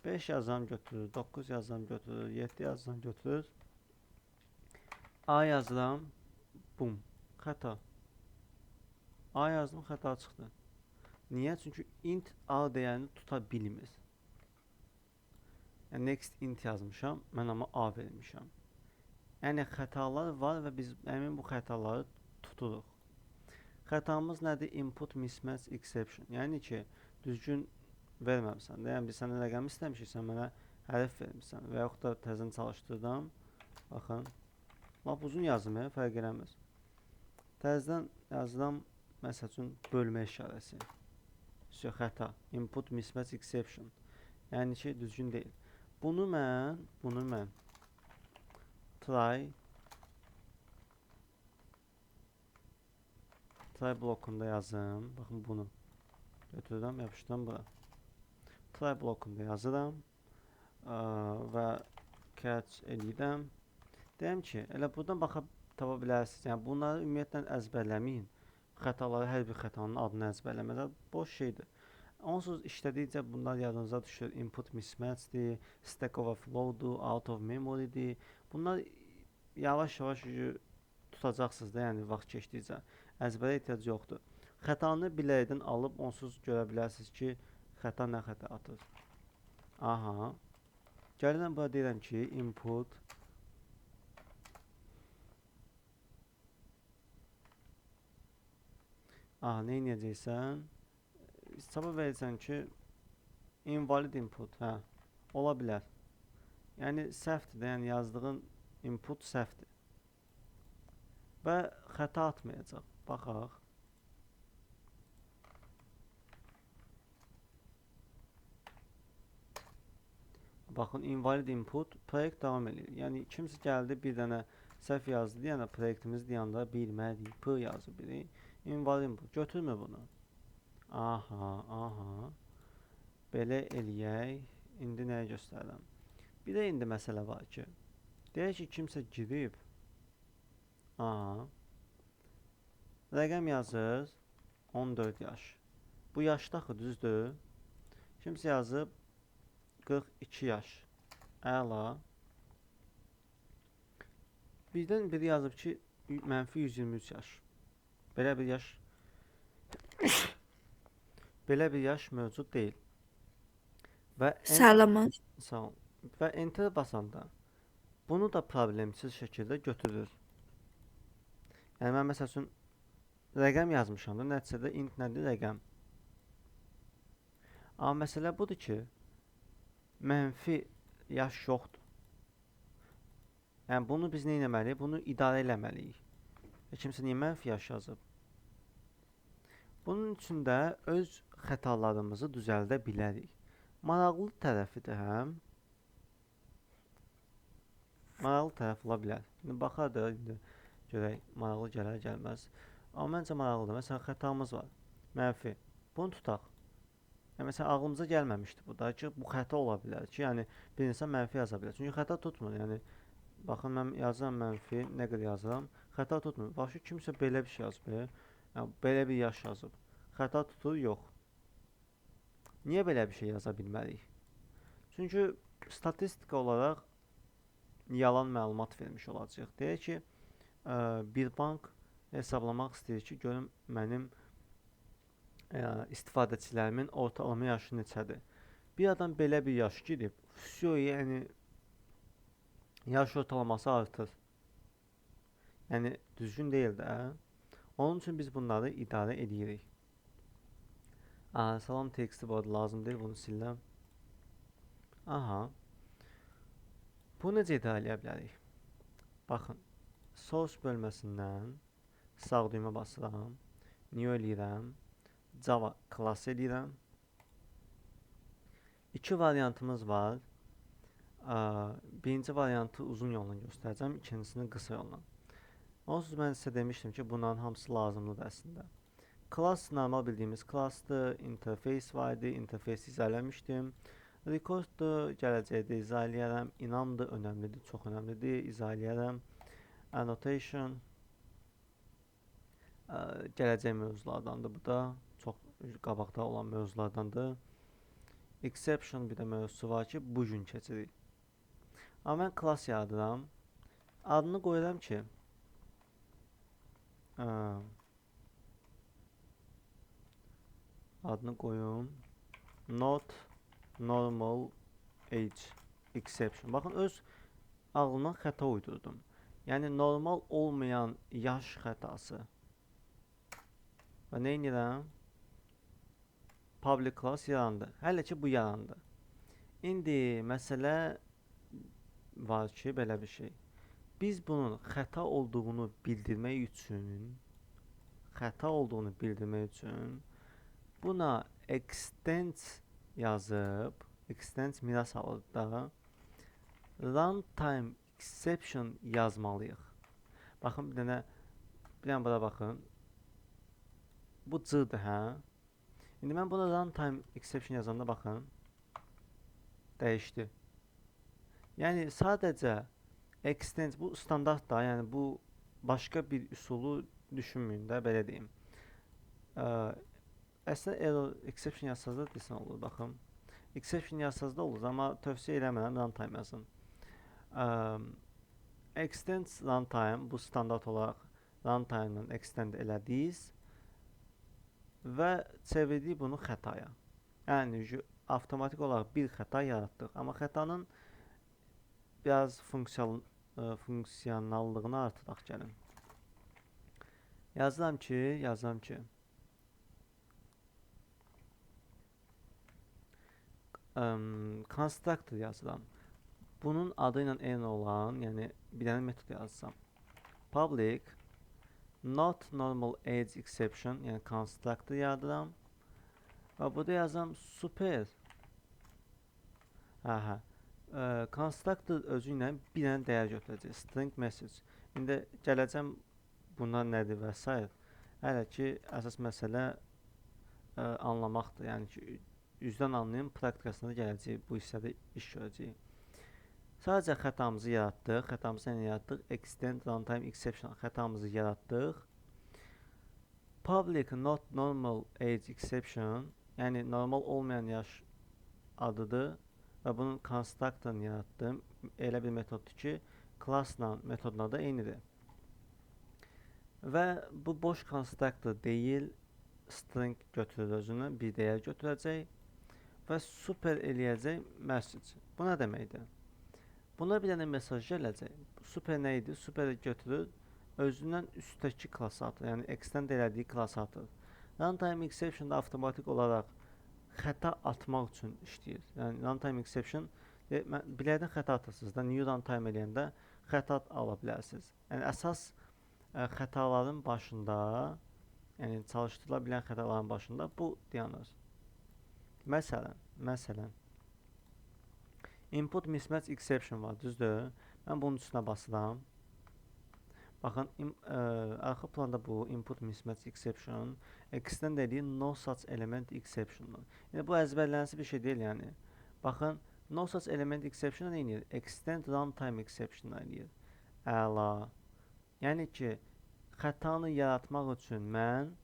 5 yazıram götürür, 9 yazıram götürür, 7 yazıram götürür. A yazıram, bum, xəta. A yazdım, xəta çıxdı. Niyə? Çünki int A dəyərini tuta bilmir. Yəni next int yazmışam, mən amma A vermişəm. Yəni xətalar var və biz həmin bu xətaları tuturuq. Xətamız nədir? Input mismatch exception. Yəni ki, düzgün verməmsən də. Yəni biz səndən rəqəm istəmişik, sən mənə hərf vermişsən və yaxud da təzən çalışdırdım. Baxın. Lap uzun yazım, fərq eləmir. Təzədən yazıram, məsəl üçün bölmə işarəsi. Xəta. Input mismatch exception. Yəni ki, düzgün deyil. Bunu mən try blokunda yazım. Baxın bunu. Götürürəm, yapışdıram bura. Try blokunda yazıram və catch eləyirəm. Deyəm ki, elə buradan tapa bilərsiniz. Yəni bunları ümumiyyətlə əzbərləməyin. Xətaları, hər bir xətanın adını əzbərləmələr boş şeydir. Onsuz işlədikcə bunlar yadınıza düşür. Input mismatchdir, stack overflow'dur, out of memory'dir. Bunlar yavaş-yavaş tutacaqsınız da, yəni vaxt keçdikcə. Əzbərə ehtiyac yoxdur. Xətanı bilərəkdən alıb onsuz görə bilərsiniz ki, xəta nə xəta atır. Aha. Gəlirəm bura deyirəm ki, input Aha, nə edəcəksən? Cavab verirsən ki, invalid input, hə, ola bilər. Yəni səhvdir də, yəni yazdığın input səhvdir. Və xəta atmayacaq. Baxaq. Baxın, invalid input, proyekt davam edir. Yəni kimsə gəldi bir dənə səhv yazdı, yəni proyektimiz deyəndə bilmədik, P yazıb biri. Invalid input, götürmə bunu. Aha, aha. Belə eləyək. İndi nəyə göstərirəm? Bir də indi məsələ var ki, deyək ki, kimsə girib, aha, rəqəm yazır 14 yaş. Bu yaşda axı, düzdür? Kimsə yazıb 42 yaş. Əla. Birdən biri yazıb ki, mənfi 123 yaş. Belə bir yaş belə bir yaş mövcud deyil. Və Salamat. sağ ol. Və enter basanda bunu da problemsiz şəkildə götürür. Yəni mən məsəl üçün rəqəm yazmışam da, nəticədə int nədir? Rəqəm. Amma məsələ budur ki, mənfi yaş yoxdur. Yəni bunu biz nə etməliyik? Bunu idarə eləməliyik. Kimsə niyə mənfi yaş yazıb? Bunun üçün də öz xətalarımızı düzəldə bilərik. Maraqlı tərəfidir həm. Maraqlı tərəf ola bilər. İndi baxarıq, indi görək maraqlı gələr, gəlməz. Amma məncə maraqlıdır. Məsələn, xətamız var. Mənfi. Bunu tutaq. Yəni, məsələn, ağlımıza gəlməmişdi bu da ki, bu xəta ola bilər ki, yəni bir insan mənfi yaza bilər. Çünki xəta tutmur. Yəni, baxın, mən yazıram mənfi, nə qədər yazıram, xəta tutmur. Başı kimsə belə bir şey yazıb, yəni, belə bir yaş yazıb. Xəta tutur, yox. Niyə belə bir şey yaza bilmərik? Çünki statistika olaraq yalan məlumat vermiş olacaq. Deyək ki, bir bank hesablamaq istəyir ki, görüm mənim istifadəçilərimin ortalama yaşı neçədir. Bir adam belə bir yaş girib, yəni yaş ortalaması artır. Yəni düzgün deyil də. Onun üçün biz bunları idarə edirik. Salam teksti bu arada lazım deyil, bunu siləm. Aha. Bu necə idarə edə bilərik? Baxın, source bölməsindən sağ düymə basıram, new eləyirəm, Java class eləyirəm. İki variantımız var. Birinci variantı uzun yolla göstərəcəm, ikincisini qısa yolla. Onsuz mən sizə demişdim ki, bunların hamısı lazımlıdır əslində. Class normal bildiyimiz classdır, interface var idi, interface izah eləmişdim. Recorddur, gələcəkdə izah eləyərəm, inamdır, önəmlidir, çox önəmlidir, izah eləyərəm. Annotation, gələcək mövzulardandır bu da, çox qabaqda olan mövzulardandır. Exception bir də mövzusu var ki, bu gün keçirik. Amma mən class yaradıram, adını qoyuram ki, adını qoyum, not normal age exception. Baxın, öz ağlına xəta uydurdum. Yəni, normal olmayan yaş xətası. Və nə edirəm? Public class yarandı. Hələ ki, bu yarandı. İndi məsələ var ki, belə bir şey. Biz bunun xəta olduğunu bildirmək üçün buna extend yazıb, extend miras alır da runtime exception yazmalıyıq. Baxın, bir dənə bura baxın. Bu c-dır, hə? İndi mən buna runtime exception yazanda baxın, dəyişdi. Yəni, sadəcə extend, bu standart da, yəni bu başqa bir üsulu düşünməyin də, belə deyim. Əslində error exception yazsaz da desən olur, baxın. Exception yazsaz da olur, amma tövsiyə eləmirəm, runtime yazın. Extend runtime, bu standart olaraq runtime-la extend elədik və çevirdik bunu xətaya. Yəni, avtomatik olaraq bir xəta yaratdıq, amma xətanın biraz funksionallığını artıraq gəlin. Yazıram ki, constructor yazıram. Bunun adı ilə eyni olan, yəni bir dənə metod yazsam. Public not normal age exception, yəni constructor yaradıram. Və burada yazam super. Constructor özü ilə bir dənə dəyər götürəcək. String message. İndi gələcəm bunlar nədir və s. Hələ ki əsas məsələ anlamaqdır. Yəni ki üzdən anlayın, praktikasında gələcək, bu hissədə iş görəcəyik. Sadəcə xətamızı yaratdıq. Xətamızı nə yaratdıq? Extend runtime exception xətamızı yaratdıq. Public not normal age exception, yəni normal olmayan yaş adıdır və bunun constructor'ını yaratdım. Elə bir metoddur ki, classla metodla da eynidir. Və bu boş constructor deyil, string götürür özünə, bir dəyər götürəcək və super eləyəcək message. Bu nə deməkdir? Buna bir dənə mesaj gələcək. Super nə idi? Super götürür, özündən üstdəki klası atır, yəni extend elədiyi klası atır. Runtime exception da avtomatik olaraq xəta atmaq üçün işləyir. Yəni runtime exception biləkdən xəta atırsınız da, new runtime eləyəndə xəta ala bilərsiniz. Yəni əsas xətaların başında, yəni çalışdırıla bilən xətaların başında bu dayanır. Məsələn, input mismatch exception var, düzdür? Mən bunun üstünə basıram. Baxın, arxa planda bu input mismatch exception extend edir no such element exception. Yəni bu əzbərlənəsi bir şey deyil, yəni. Baxın, no such element exception nə edir? Extend runtime exception edir. Əla. Yəni ki, xətanı yaratmaq üçün mən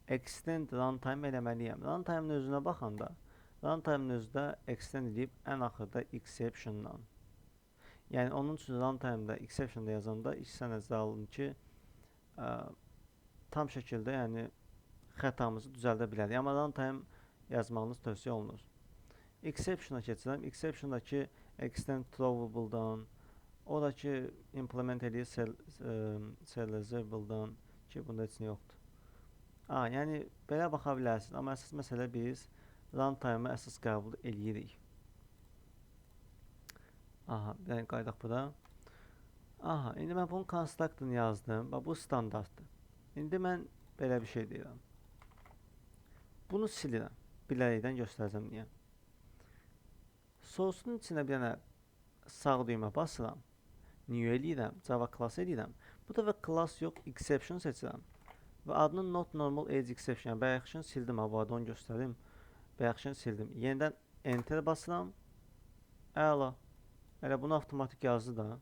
extend runtime eləməliyəm. Runtime'ın özünə baxanda, runtime'ın özdə extend edib ən axırda exception-dan. Yəni onun üçün runtime'da exception-da yazanda işsə nəzərə alın ki, tam şəkildə yəni xətamızı düzəldə bilərik. Amma runtime yazmağınız tövsiyə olunur. Exception-a keçirəm. Exception-dakı extend throwable-dan, o da ki implement edir serializable-dan ki, bunda heç nə yoxdur. Yəni belə baxa bilərsiniz. Amma əsas məsələ biz runtime-ı əsas qəbul edirik. Bir dənə qaydaq bura. İndi mən bunun constructor'ını yazdım. Bu standartdır. İndi mən belə bir şey deyirəm. Bunu silirəm. Biləkdən göstərəcəm niyə. Source'un içində bir dənə sağ düymə basıram. New eləyirəm. Java class eləyirəm. Bu da və class yox, exception seçirəm. Və adını not normal age exception. Yəni bayaqını sildim. Bu adı onu göstərim. Bayaqını sildim. Yenidən enter basıram. Əla. Elə bunu avtomatik yazdı da.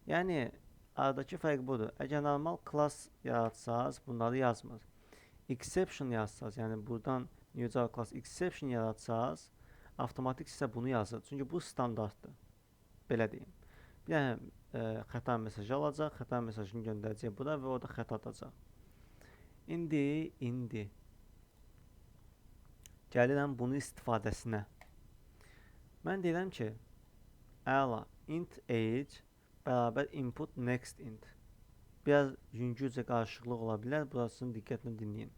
Yəni aradakı fərq budur. Əgər normal class yaratsanız bunları yazmır. Exception yazsanız, yəni buradan New Java class exception yaratsanız avtomatik sizə bunu yazır. Çünki bu standartdır. Belə deyim. Bir dənə xəta mesajı alacaq, xəta mesajını göndərəcək bura və orada xəta atacaq. İndi gəlirəm bunun istifadəsinə. Mən deyirəm ki, əla, int age bərabər input next int. Biraz yüngülcə qarışıqlıq ola bilər, burasını diqqətlə dinləyin.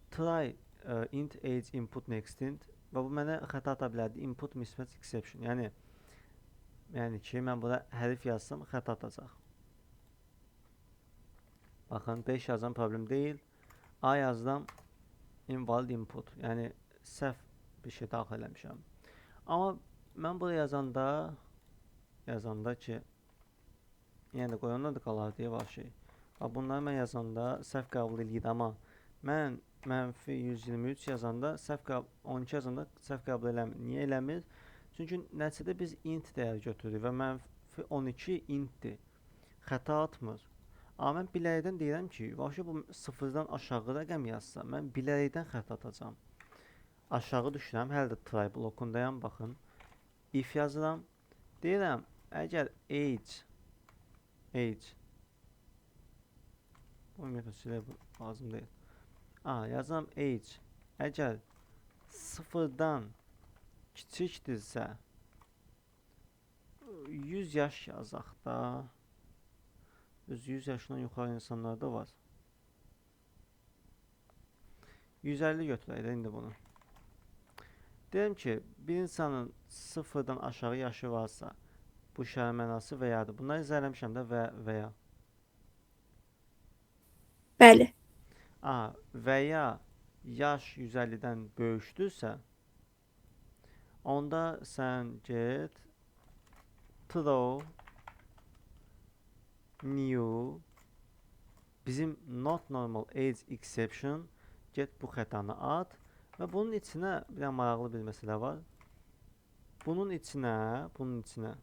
Try int age input next int və bu mənə xəta ata bilərdi, input mismatch exception. Yəni ki, mən bura hərf yazsam xəta atacaq. Baxın, 5 yazan problem deyil. A yazdım, invalid input. Yəni səhv bir şey daxil eləmişəm. Amma mən burada yazanda ki, yəni qoyanda da qalar deyə var şey. Bunları mən yazanda səhv qəbul edir, amma mən -123 yazanda, 12 yazanda səhv qəbul eləmir. Niyə eləmir? Çünki nəticədə biz int dəyər götürürük və -12 intdir. Xəta atmır. Amma mən biləkdən deyirəm ki, bu sıfırdan aşağı rəqəm yazsa, mən biləkdən xəta atacam. Aşağı düşürəm, hələ də try blokundayam, baxın. If yazıram, deyirəm, əgər age bu metod lazım deyil. Yazıram age əgər sıfırdan kiçikdirsə 100 yaş yazaq da. 100 yaşından yuxarı insanlarda var. 150 götürək də indi bunu. Deyim ki, bir insanın sıfırdan aşağı yaşı varsa, bu şərait mənası və yadır. Bunları izah eləmişəm də və ya. Bəli. Aha, və ya yaş 150-dən böyükdürsə, onda sən get throw new bizim not normal age exception, get bu xətanı at və bunun içinə bir də maraqlı bir məsələ var. Bunun içinə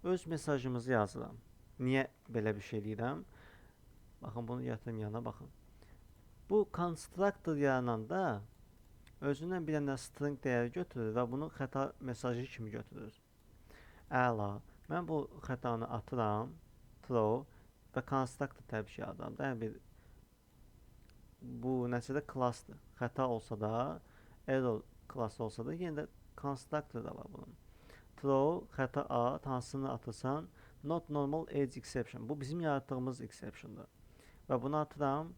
öz mesajımızı yazıram. Niyə belə bir şey eləyirəm? Baxın, bunu gətirim yana, baxın. Bu constructor yarananda özündən bir dənə string dəyəri götürür və bunu xəta mesajı kimi götürür. Əla. Mən bu xətanı atıram, throw və constructor təbii ki yaradıram. Yəni bir bu nəticədə klassdır. Xəta olsa da, error klass olsa da, yenə də constructor da var bunun. Throw xəta at, hansını atırsan, not normal age exception. Bu bizim yaratdığımız exception'dır. Və bunu atıram.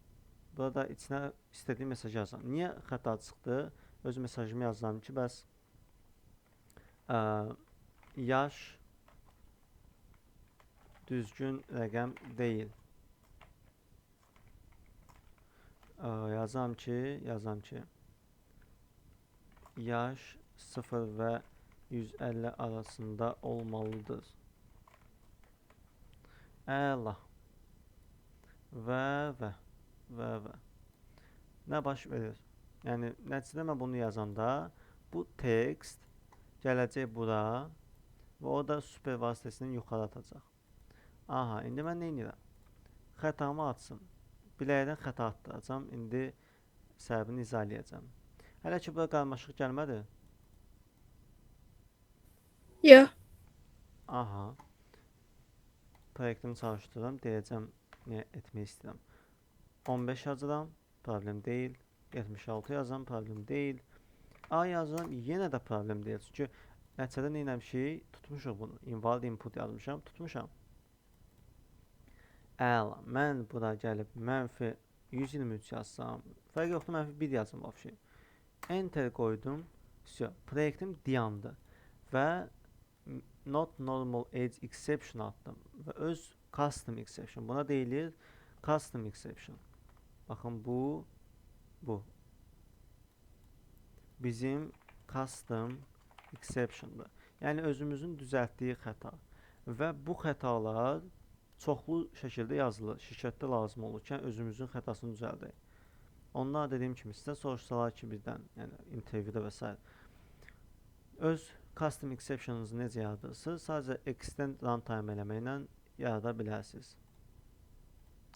Burada içinə istədiyim mesajı yazıram. Niyə xəta çıxdı? Öz mesajımı yazıram ki, bəs yaş düzgün rəqəm deyil. Yazam ki, yaş 0 və 150 arasında olmalıdır. Əla. Və. Nə baş verir? Yəni, nəticədə mən bunu yazanda, bu text gələcək bura və o da super vasitəsini yuxarı atacaq. Aha, indi mən nə edirəm? Xətamı atsın. Biləkdən xəta atdıracam. İndi səbəbini izah eləyəcəm. Hələ ki, bura qarmaşıq gəlmədi. Yox. Aha. Proyektimi çalışdırıram. Deyəcəm, nə etmək istəyirəm. 15 yazıram. Problem deyil. 76 yazıram. Problem deyil. A yazıram. Yenə də problem deyil. Çünki nəticədə nə etmişik? Tutmuşuq bunu. Invalid input yazmışam. Tutmuşam. Əla. Mən bura gəlib mənfi 123 yazsam. Fərq yoxdur. Mənfi 1 yazım. Enter qoydum. Proyektim dayandı. Və not normal age exception atdım. Və öz custom exception. Buna deyilir custom exception. Baxın, bu. Bizim custom exception'dır. Yəni, özümüzün düzəltdiyi xəta. Və bu xətalar çoxlu şəkildə yazılır. Şirkətdə lazım olurkən özümüzün xətasını düzəldək. Onlar dediyim kimi sizə soruşsalar ki, birdən, yəni intervyuda və s. Öz custom exception'ınızı necə yaradırsınız? Sadəcə extend runtime eləməklə yarada bilərsiniz.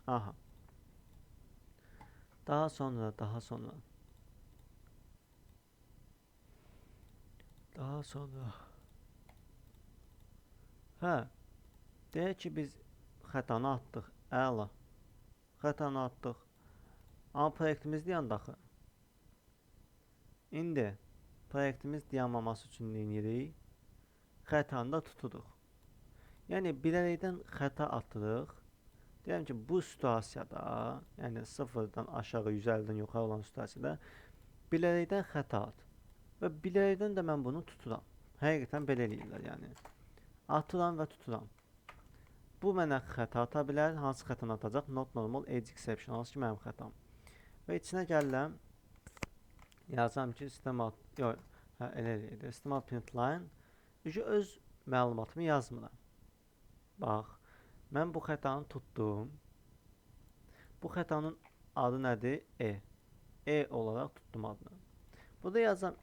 Aha. Daha sonra. Hə. Deyək ki, biz xətanı atdıq. Əla. Xətanı atdıq. Amma proyektimiz dayandı axı. İndi proyektimiz dayanmaması üçün nə edirik? Xətanı da tuturuq. Yəni, bilərəkdən xəta atırıq. Deyəm ki, bu situasiyada, yəni 0-dan aşağı 150-dən yuxarı olan situasiyada bilərəkdən xəta at. Və bilərəkdən də mən bunu tuturam. Həqiqətən belə eləyirlər, yəni. Atıram və tuturam. Bu mənə xəta ata bilər. Hansı xətanı atacaq? Not normal age exception. Hansı ki, mənim xətam. Və içinə gəlirəm. Yazam ki, system out print line. Öz məlumatımı yazmıram. Bax. Mən bu xətanı tutdum. Bu xətanın adı nədir? E olaraq tutdum adını. Burada yazam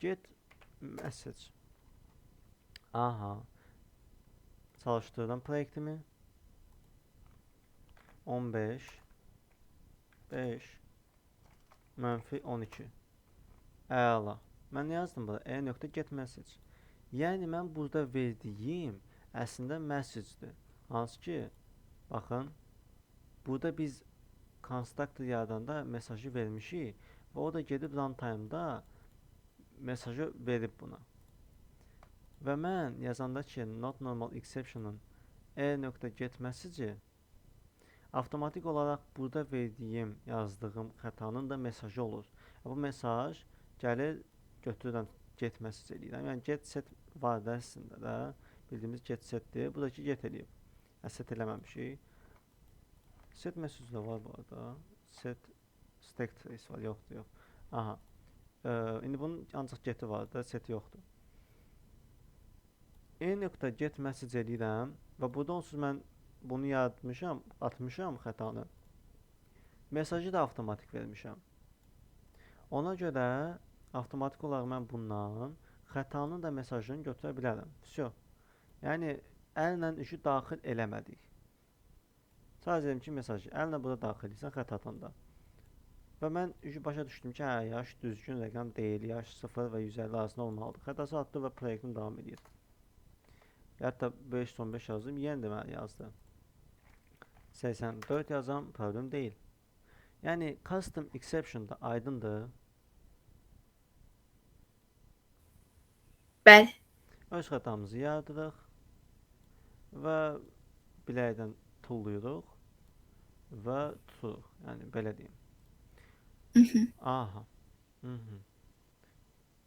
get message. Aha. Çalışdırıram proyektimi. 15 5 mənfi 12. Əla. Mən yazdım burada get message. Yəni mən burada verdiyim əslində message-dir. Hansı ki, baxın, burada biz constructor yaradanda mesajı vermişik və o da gedib runtime-da mesajı verib buna. Və mən yazanda ki, not normal exception-ın get message-i avtomatik olaraq burada verdiyim, yazdığım xətanın da mesajı olur. Bu mesaj gəlir, götürürəm get mesaj eləyirəm. Yəni get set var da əslində də. Bildiyimiz get setdir. Bu da ki get eləyib. Set eləməmişik. Set mesaj da var bu arada. Set stack trace var. Yoxdur, yox. Aha. İndi bunun ancaq get'i var da, seti yoxdur. Get message eləyirəm və burada onsuz mən bunu yaratmışam, atmışam xətanı. Mesajı da avtomatik vermişəm. Ona görə avtomatik olaraq mən bundan xətanın da mesajını götürə bilərəm. Vəsiyo. Yəni əllə işi daxil eləmədik. Sadəcə dedim ki, mesajı əllə burada daxil etsən xətatında. Və mən başa düşdüm ki, hə, yaş düzgün rəqəm deyil, yaş 0 və 150 arasında olmalıdır. Xətası atdı və proyektim davam edir. Hətta 515 yazdım, yenə də mən yazdım. 84 yazam, problem deyil. Yəni custom exception da aydındır. Bəli. Öz xətamızı yaradırıq və biləkdən tulluyuruq və tuturuq. Yəni belə deyim. Aha.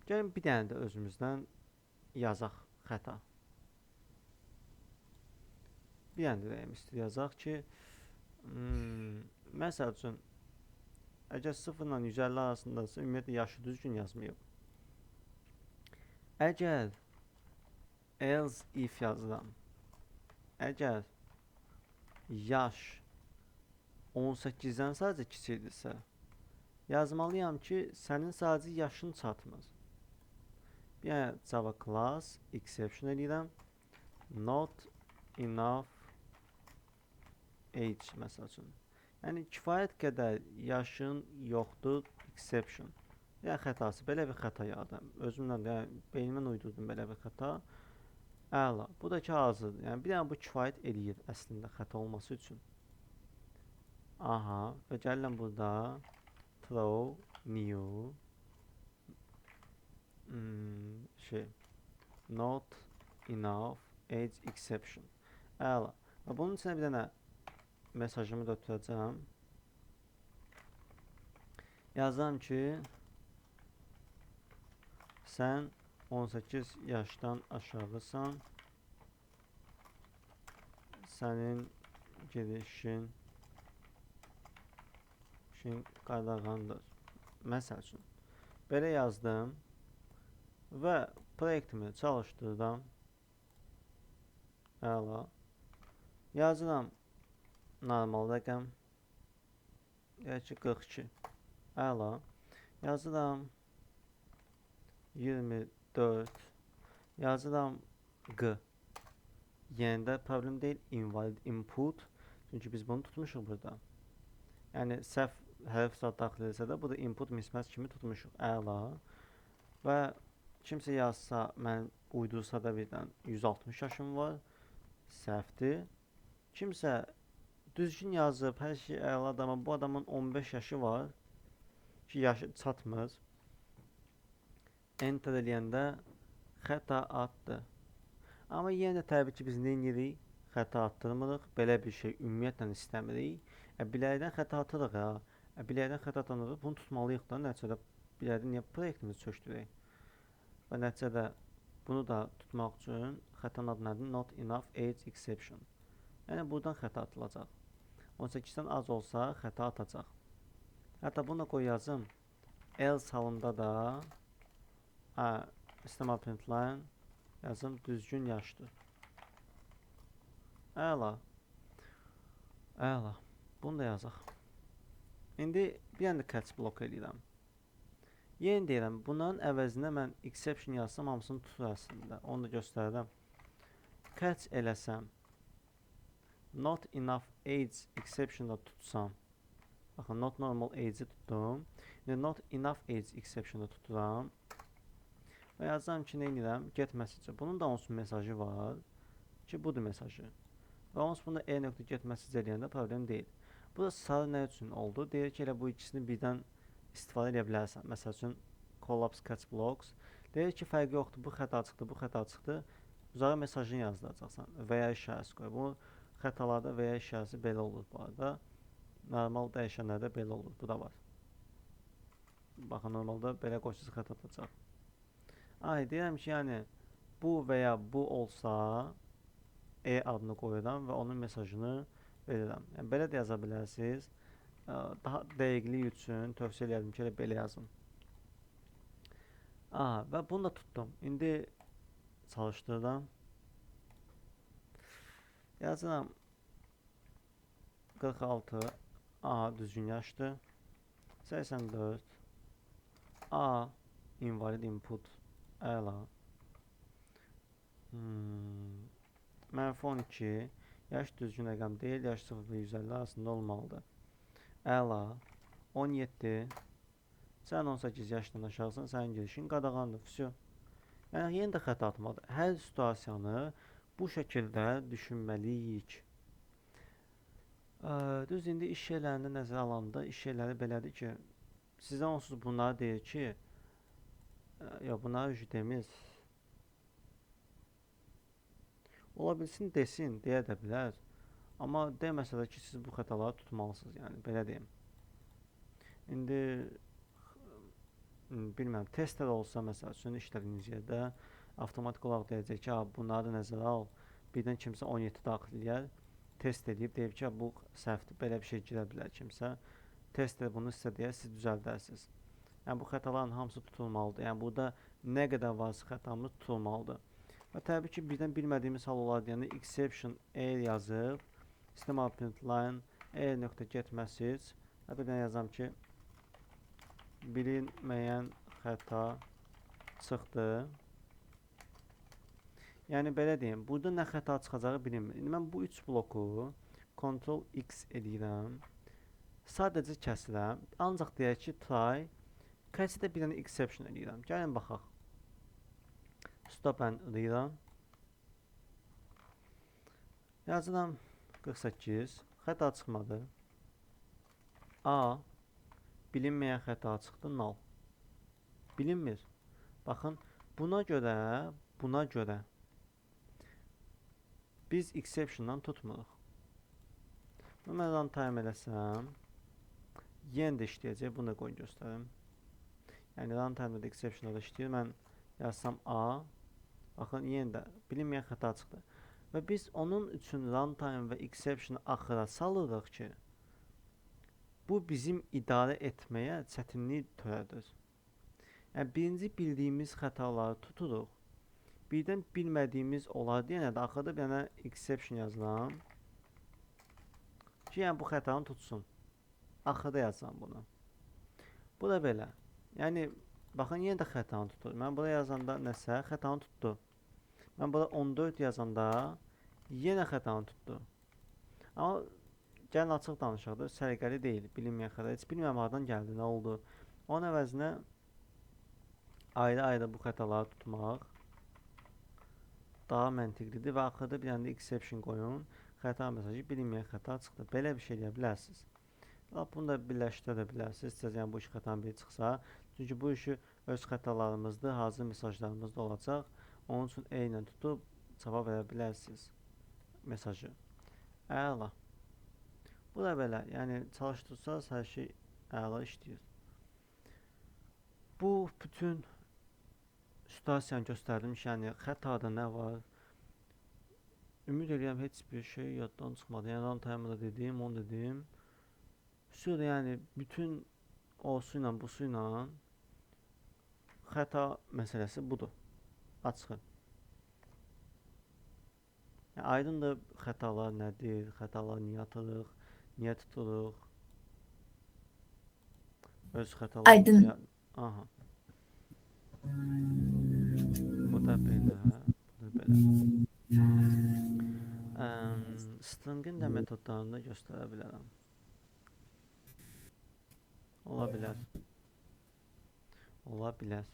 Gəlin bir dənə də özümüzdən yazaq xəta. Bir dənə də rəyim yazaq ki, məsəl üçün, əgər 0 ilə 150 arasındasa, ümumiyyətlə yaşı düzgün yazmayıb. Əgər else if yazıram, əgər yaş 18-dən sadəcə kiçikdirsə, yazmalıyam ki, sənin sadəcə yaşın çatmır. Bir dənə Java class exception eləyirəm. Not enough age məsəl üçün. Yəni kifayət qədər yaşın yoxdur exception. Yəni xətası, belə bir xəta yaradım. Özümdən də, yəni beynimdən uydurdum belə bir xəta. Əla. Bu da ki hazırdır. Yəni bir dənə bu kifayət eləyir əslində xəta olması üçün. Aha. Və gəlirəm burada throw new not enough age exception. Əla. Və bunun içinə bir dənə mesajımı da ötürəcəm. Yazam ki, sən 18 yaşdan aşağısan, sənin girişin qadağandır. Məsəl üçün, belə yazdım və proyektimi çalışdırdım. Əla. Yazıram normal rəqəm. Deyək ki, 42. Əla. Yazıram 24. Yazıram G. Yəni də problem deyil, invalid input. Çünki biz bunu tutmuşuq burada. Yəni səhv hərf zad daxil edilsə də, bu da input mismatch kimi tutmuşuq. Əla. Və kimsə yazsa, mən uydursa da birdən 160 yaşım var. Səhvdir. Kimsə düzgün yazıb, hər şey əladır, amma bu adamın 15 yaşı var ki, yaşı çatmır. Enter eləyəndə xəta atdı. Amma yenə də təbii ki, biz nə edirik? Xəta atdırmırıq. Belə bir şey ümumiyyətlə istəmirik. Biləkdən xəta atırıq ya. Biləkdən xəta atırıq. Bunu tutmalıyıq da. Nəticədə biləkdən niyə proyektimizi çöşdürək? Və nəticədə bunu da tutmaq üçün xətanın adı nədir? Not enough age exception. Yəni buradan xəta atılacaq. 18-dən az olsa xəta atacaq. Hətta bunu da qoyacağım. Else halında da istemal printline yazım düzgün yaşdır. Əla. Əla. Bunu da yazaq. İndi bir dənə də catch block eləyirəm. Yenə deyirəm, bunların əvəzinə mən exception yazsam hamısını tutur əslində. Onu da göstərirəm. Catch eləsəm, not enough age exception da tutsam. Baxın, not normal age-i tutdum. İndi not enough age exception da tuturam. Və yazacağım ki, nə edirəm? Get message. Bunun da onsuz mesajı var ki, budur mesajı. Və onsuz bunda e.get message eləyəndə problem deyil. Bu da sarı nə üçün oldu? Deyir ki, elə bu ikisini birdən istifadə edə bilərsən. Məsəl üçün, collapse catch blocks. Deyir ki, fərqi yoxdur, bu xəta çıxdı, bu xəta çıxdı. Uzağa mesajını yazdıracaqsan və ya işarəsi qoy. Bu xətalarda və ya işarəsi belə olur bu arada. Normal dəyişənlərdə belə olur, bu da var. baxın normalda belə qoşsuz xəta atacaq. Ay deyirəm ki, yəni bu və ya bu olsa adını qoyuram və onun mesajını verirəm. Yəni belə də yaza bilərsiniz. Daha dəqiqlik üçün tövsiyə edirəm ki, elə belə yazın. Və bunu da tutdum. İndi çalışdırıram. Yazıram 46 düzgün yaşdır. 84 invalid input əla. Mənfi 12 yaş düzgün rəqəm deyil, yaş 0 və 150 arasında olmalıdır. Əla. 17 sən 18 yaşdan aşağısan, sənin girişin qadağandır. Vəsiyo. Yəni yenə də xəta atmadı. Hər situasiyanı bu şəkildə düşünməliyik. Düz indi iş yerlərində nəzərə alanda iş yerləri belədir ki, sizdən onsuz bunları deyir ki, bunları demir. Ola bilsin desin, deyə də bilər. Amma deməsə də ki, siz bu xətaları tutmalısınız, yəni belə deyim. İndi bilmirəm, testlər olsa məsəl üçün işlədiyiniz yerdə avtomatik olaraq deyəcək ki, bunları da nəzərə al. Birdən kimsə 17 daxil eləyər, test edib deyib ki, bu səhvdir, belə bir şey girə bilər kimsə. Test edib bunu sizə deyə siz düzəldərsiniz. Yəni bu xətaların hamısı tutulmalıdır. Yəni burada nə qədər varsa xətamız tutulmalıdır. Və təbii ki, birdən bilmədiyimiz hal olar deyəndə exception error yazıb system output line error.get message bir dənə yazam ki, bilinməyən xəta çıxdı. Yəni belə deyim, burada nə xəta çıxacağı bilinmir. İndi mən bu 3 bloku Ctrl X edirəm. Sadəcə kəsirəm. Ancaq deyək ki, try kəsirdə bir dənə exception edirəm. Gəlin baxaq. Stop and deyirəm. Yazıram 48. Xəta çıxmadı. Bilinməyən xəta çıxdı, null. Bilinmir. Baxın, buna görə biz exception'dan tutmuruq. Mən runtime eləsəm, yenə də işləyəcək, bunu da qoyun göstərim. Yəni runtime'da da exception'da işləyir. Mən yazsam baxın, yenə də bilinməyən xəta çıxdı. Və biz onun üçün runtime və exception'ı axıra salırıq ki, bu bizim idarə etməyə çətinlik törədir. Yəni birinci bildiyimiz xətaları tuturuq. Birdən bilmədiyimiz olar deyənə də axırda bir dənə exception yazıram ki, yəni bu xətanı tutsun. Axırda yazıram bunu. Bu da belə. Yəni baxın, yenə də xətanı tutur. Mən bura yazanda nəsə xətanı tutdu. Mən bura 14 yazanda yenə xətanı tutdu. Amma gəlin açıq danışaq da, səliqəli deyil, bilinməyən xəta. Heç bilmirəm hardan gəldi, nə oldu. Onun əvəzinə ayrı-ayrı bu xətaları tutmaq daha məntiqlidir və axırda bir dənə də exception qoyun. Xəta mesajı bilinməyən xəta çıxdı. Belə bir şey eləyə bilərsiniz. Bunu da birləşdirə bilərsiniz. Yəni bu iş xətanın biri çıxsa. Çünki bu işi öz xətalarımızdır, hazır mesajlarımız da olacaq. Onun üçün eynən tutub cavab verə bilərsiniz mesajı. Əla. Bu da belə. Yəni çalışdırsaz hər şey əla işləyir. Bu bütün situasiyanı göstərdim ki, yəni xətada nə var? Ümid edirəm heç bir şey yaddan çıxmadı. Yəni runtime'da dedim, onu dedim. Sonra yəni bütün o su ilə bu su ilə xəta məsələsi budur. Açıq. Yəni aydındır xətalar nədir? Xətalar niyə atırıq? Niyə tuturuq? Öz xətalarımız. Aydın. Aha. Bu da belə. Bu da belə. Stringin də metodlarını da göstərə bilərəm. Ola bilər. Ola bilər.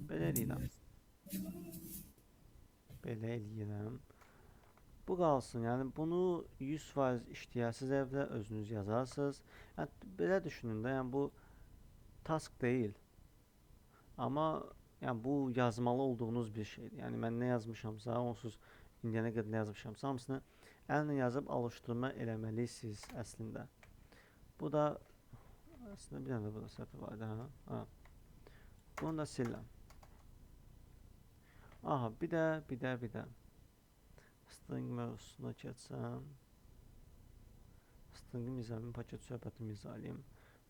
Belə eləyirəm. Belə eləyirəm. Bu qalsın. Yəni bunu 100% işləyərsiniz evdə, özünüz yazarsınız. Yəni belə düşünün də, yəni bu task deyil. Amma yəni bu yazmalı olduğunuz bir şeydir. Yəni mən nə yazmışamsa, onsuz indiyənə qədər nə yazmışamsa, hamısını əllə yazıb alışdırma eləməlisiniz əslində. Bu da Aslında bir dənə də burada səhv vardı, hə? Ha. Bunu da siləm. Aha, bir də. String mövzusuna keçsəm. String'i izah paket söhbətimi izah edeyim.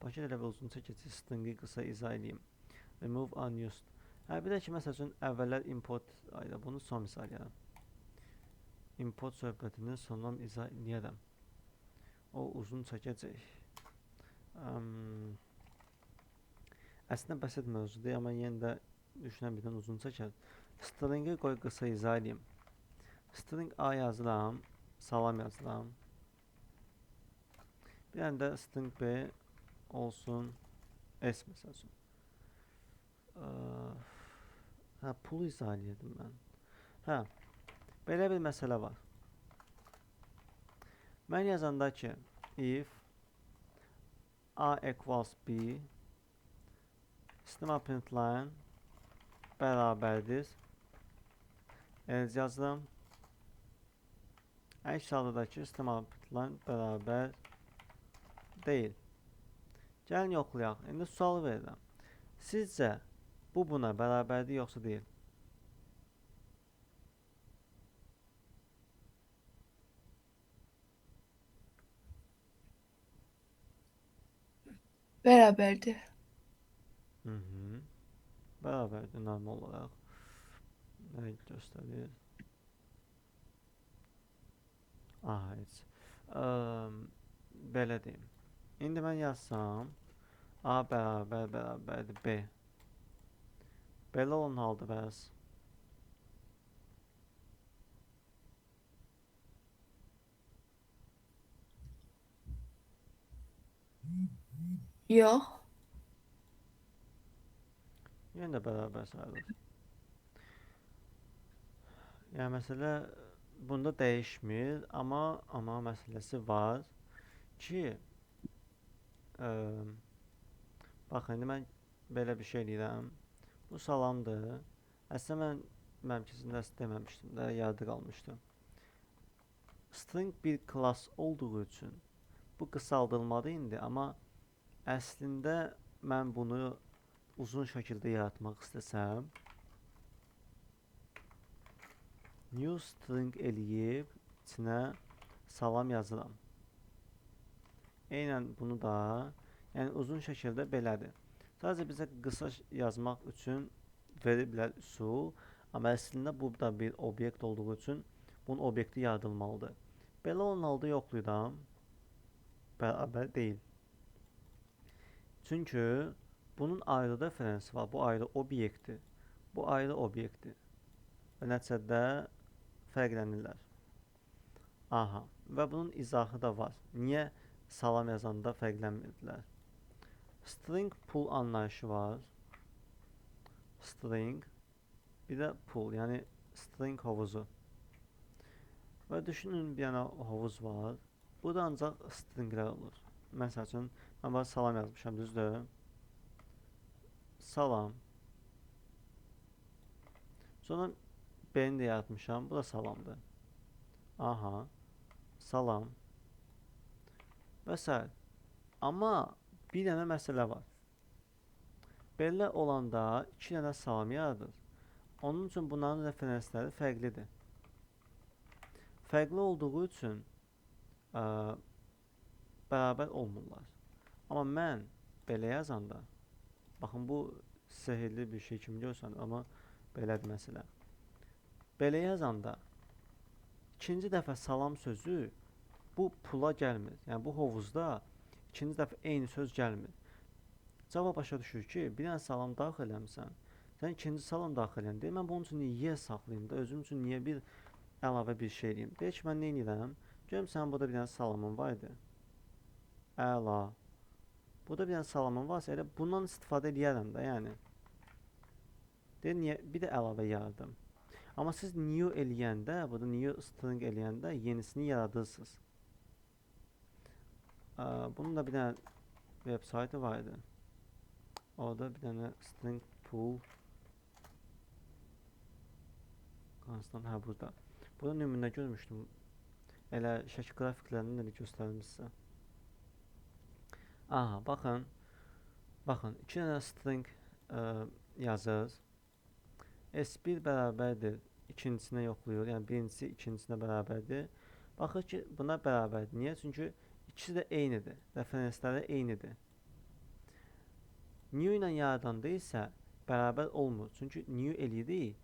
Paket elə və uzun çəkəcək string'i qısa izah edeyim. Remove unused. Hə, bir də ki, məsəl üçün əvvəllər import ayda bunu son misal edəm. Import söhbətini sondan izah edərəm. O uzun çəkəcək. Əslində bəsit mövzudur, amma yenə də düşünən birdən uzun çəkər. String'i qoy qısa izah edeyim. String A yazıram, salam yazıram. Bir dənə də string B olsun S məsəl üçün. Hə, pulu izah edirdim mən. Hə, belə bir məsələ var. Mən yazanda ki, if A equals B, sistema println bərabərdir. Else yazıram. Əks halda ki, sistema println bərabər deyil. Gəlin yoxlayaq. İndi sual verirəm. Sizcə bu buna bərabərdir yoxsa deyil? Bərabərdir. Bərabərdir normal olaraq. Nə göstərir? Aha, heç. Belə deyim. İndi mən yazsam A bərabərdir B. Belə olan halda bəs Yox. yenə də bərabər sayılır. Yəni məsələ bunda dəyişmir, amma məsələsi var ki, baxın, indi mən belə bir şey deyirəm. Bu salamdır. Əslində mən məmkəsində deməmişdim də, yarıda qalmışdı. String bir class olduğu üçün bu qısaldılmadı indi, amma əslində mən bunu uzun şəkildə yaratmaq istəsəm, new string eləyib içinə salam yazıram. Eynən bunu da, yəni uzun şəkildə belədir. Sadəcə bizə qısa yazmaq üçün verir bilər üsul, amma əslində bu da bir obyekt olduğu üçün bunun obyekti yaradılmalıdır. Belə olan halda yoxlayıram, bərabər deyil. Çünki bunun ayrı referensi var, bu ayrı obyektdir, bu ayrı obyektdir. Və nəticədə fərqlənirlər. Aha, və bunun izahı da var. Niyə salam yazanda fərqlənmirdilər? String pool anlayışı var. String, bir də pool, yəni string hovuzu. Və düşünün, bir dənə hovuz var. Burada ancaq stringlər olur. Məsəl üçün, mən burada salam yazmışam, düzdür? Salam. Sonra B-ni də yaratmışam, bu da salamdır. Aha, salam. Və s. Amma bir dənə məsələ var. Belə olanda 2 dənə salam yaradır. Onun üçün bunların referensləri fərqlidir. Fərqli olduğu üçün bərabər olmurlar. Amma mən belə yazanda, baxın, bu sehirli bir şey kimi görsənir, amma belədir məsələ. Belə yazanda ikinci dəfə salam sözü bu pula gəlmir. Yəni bu hovuzda ikinci dəfə eyni söz gəlmir. Cavab başa düşür ki, bir dənə salam daxil eləmişsən, sən ikinci salam daxil eləyən deyil, mən bunun üçün niyə saxlayayım da, özüm üçün niyə bir əlavə bir şey eləyim? Deyək ki, mən nə edirəm? Görüm, sənin burada bir dənə salamın var idi. Əla. Burada bir dənə salamın varsa, elə bundan istifadə edərəm də, yəni. Deyir, niyə? Bir də əlavə yaradım. Amma siz new eləyəndə, burada new string eləyəndə yenisini yaradırsınız. Bunun da bir dənə website var idi. Orada bir dənə string pool constant, hə, burada. Burada nümunə görmüşdüm. Elə şəkil qrafiklərinin də göstərmişsə. Aha, baxın. Baxın, 2 dənə string yazırız. S1 bərabərdir ikincisinə yoxlayır. Yəni birincisi ikincisinə bərabərdir. Baxır ki, buna bərabərdir. Niyə? Çünki ikisi də eynidir. Referensləri eynidir. New ilə yaradanda isə bərabər olmur. Çünki new eləyirik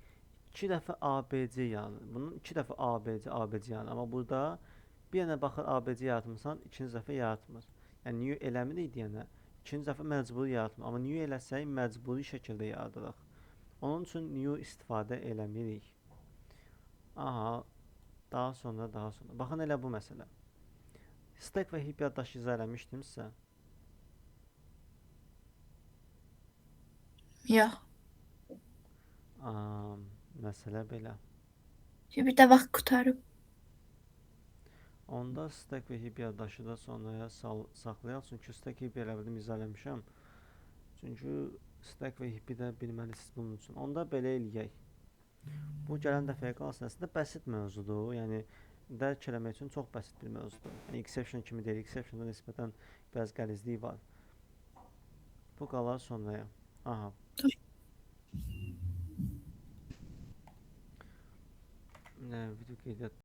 2 dəfə ABC yaranır. Bunun 2 dəfə ABC yaranır. Amma burada bir dənə baxır ABC yaratmısan, ikinci dəfə yaratmır. Yəni new eləmirik deyənə ikinci dəfə məcburi yaratmır. Amma new eləsək məcburi şəkildə yaradırıq. Onun üçün new istifadə eləmirik. Aha, daha sonra. Baxın elə bu məsələ. Stack və heap yaddaşı izah eləmişdim sizə. Yox. Məsələ belə. Bir də vaxt qurtarıb. Onda stack və heap yaddaşı da sonraya saxlayaq. Çünki stack heap elə bildim izah eləmişəm. Çünki stack və heap-i də bilməlisiniz bunun üçün. Onda belə eləyək. Bu gələn dəfəyə qalsın. Əslində bəsit mövzudur. Yəni dərk eləmək üçün çox bəsit bir mövzudur. Yəni exception kimi deyil. Exception-da nisbətən biraz qəlizlik var. Bu qalar sonraya. Aha. Video qeydiyyat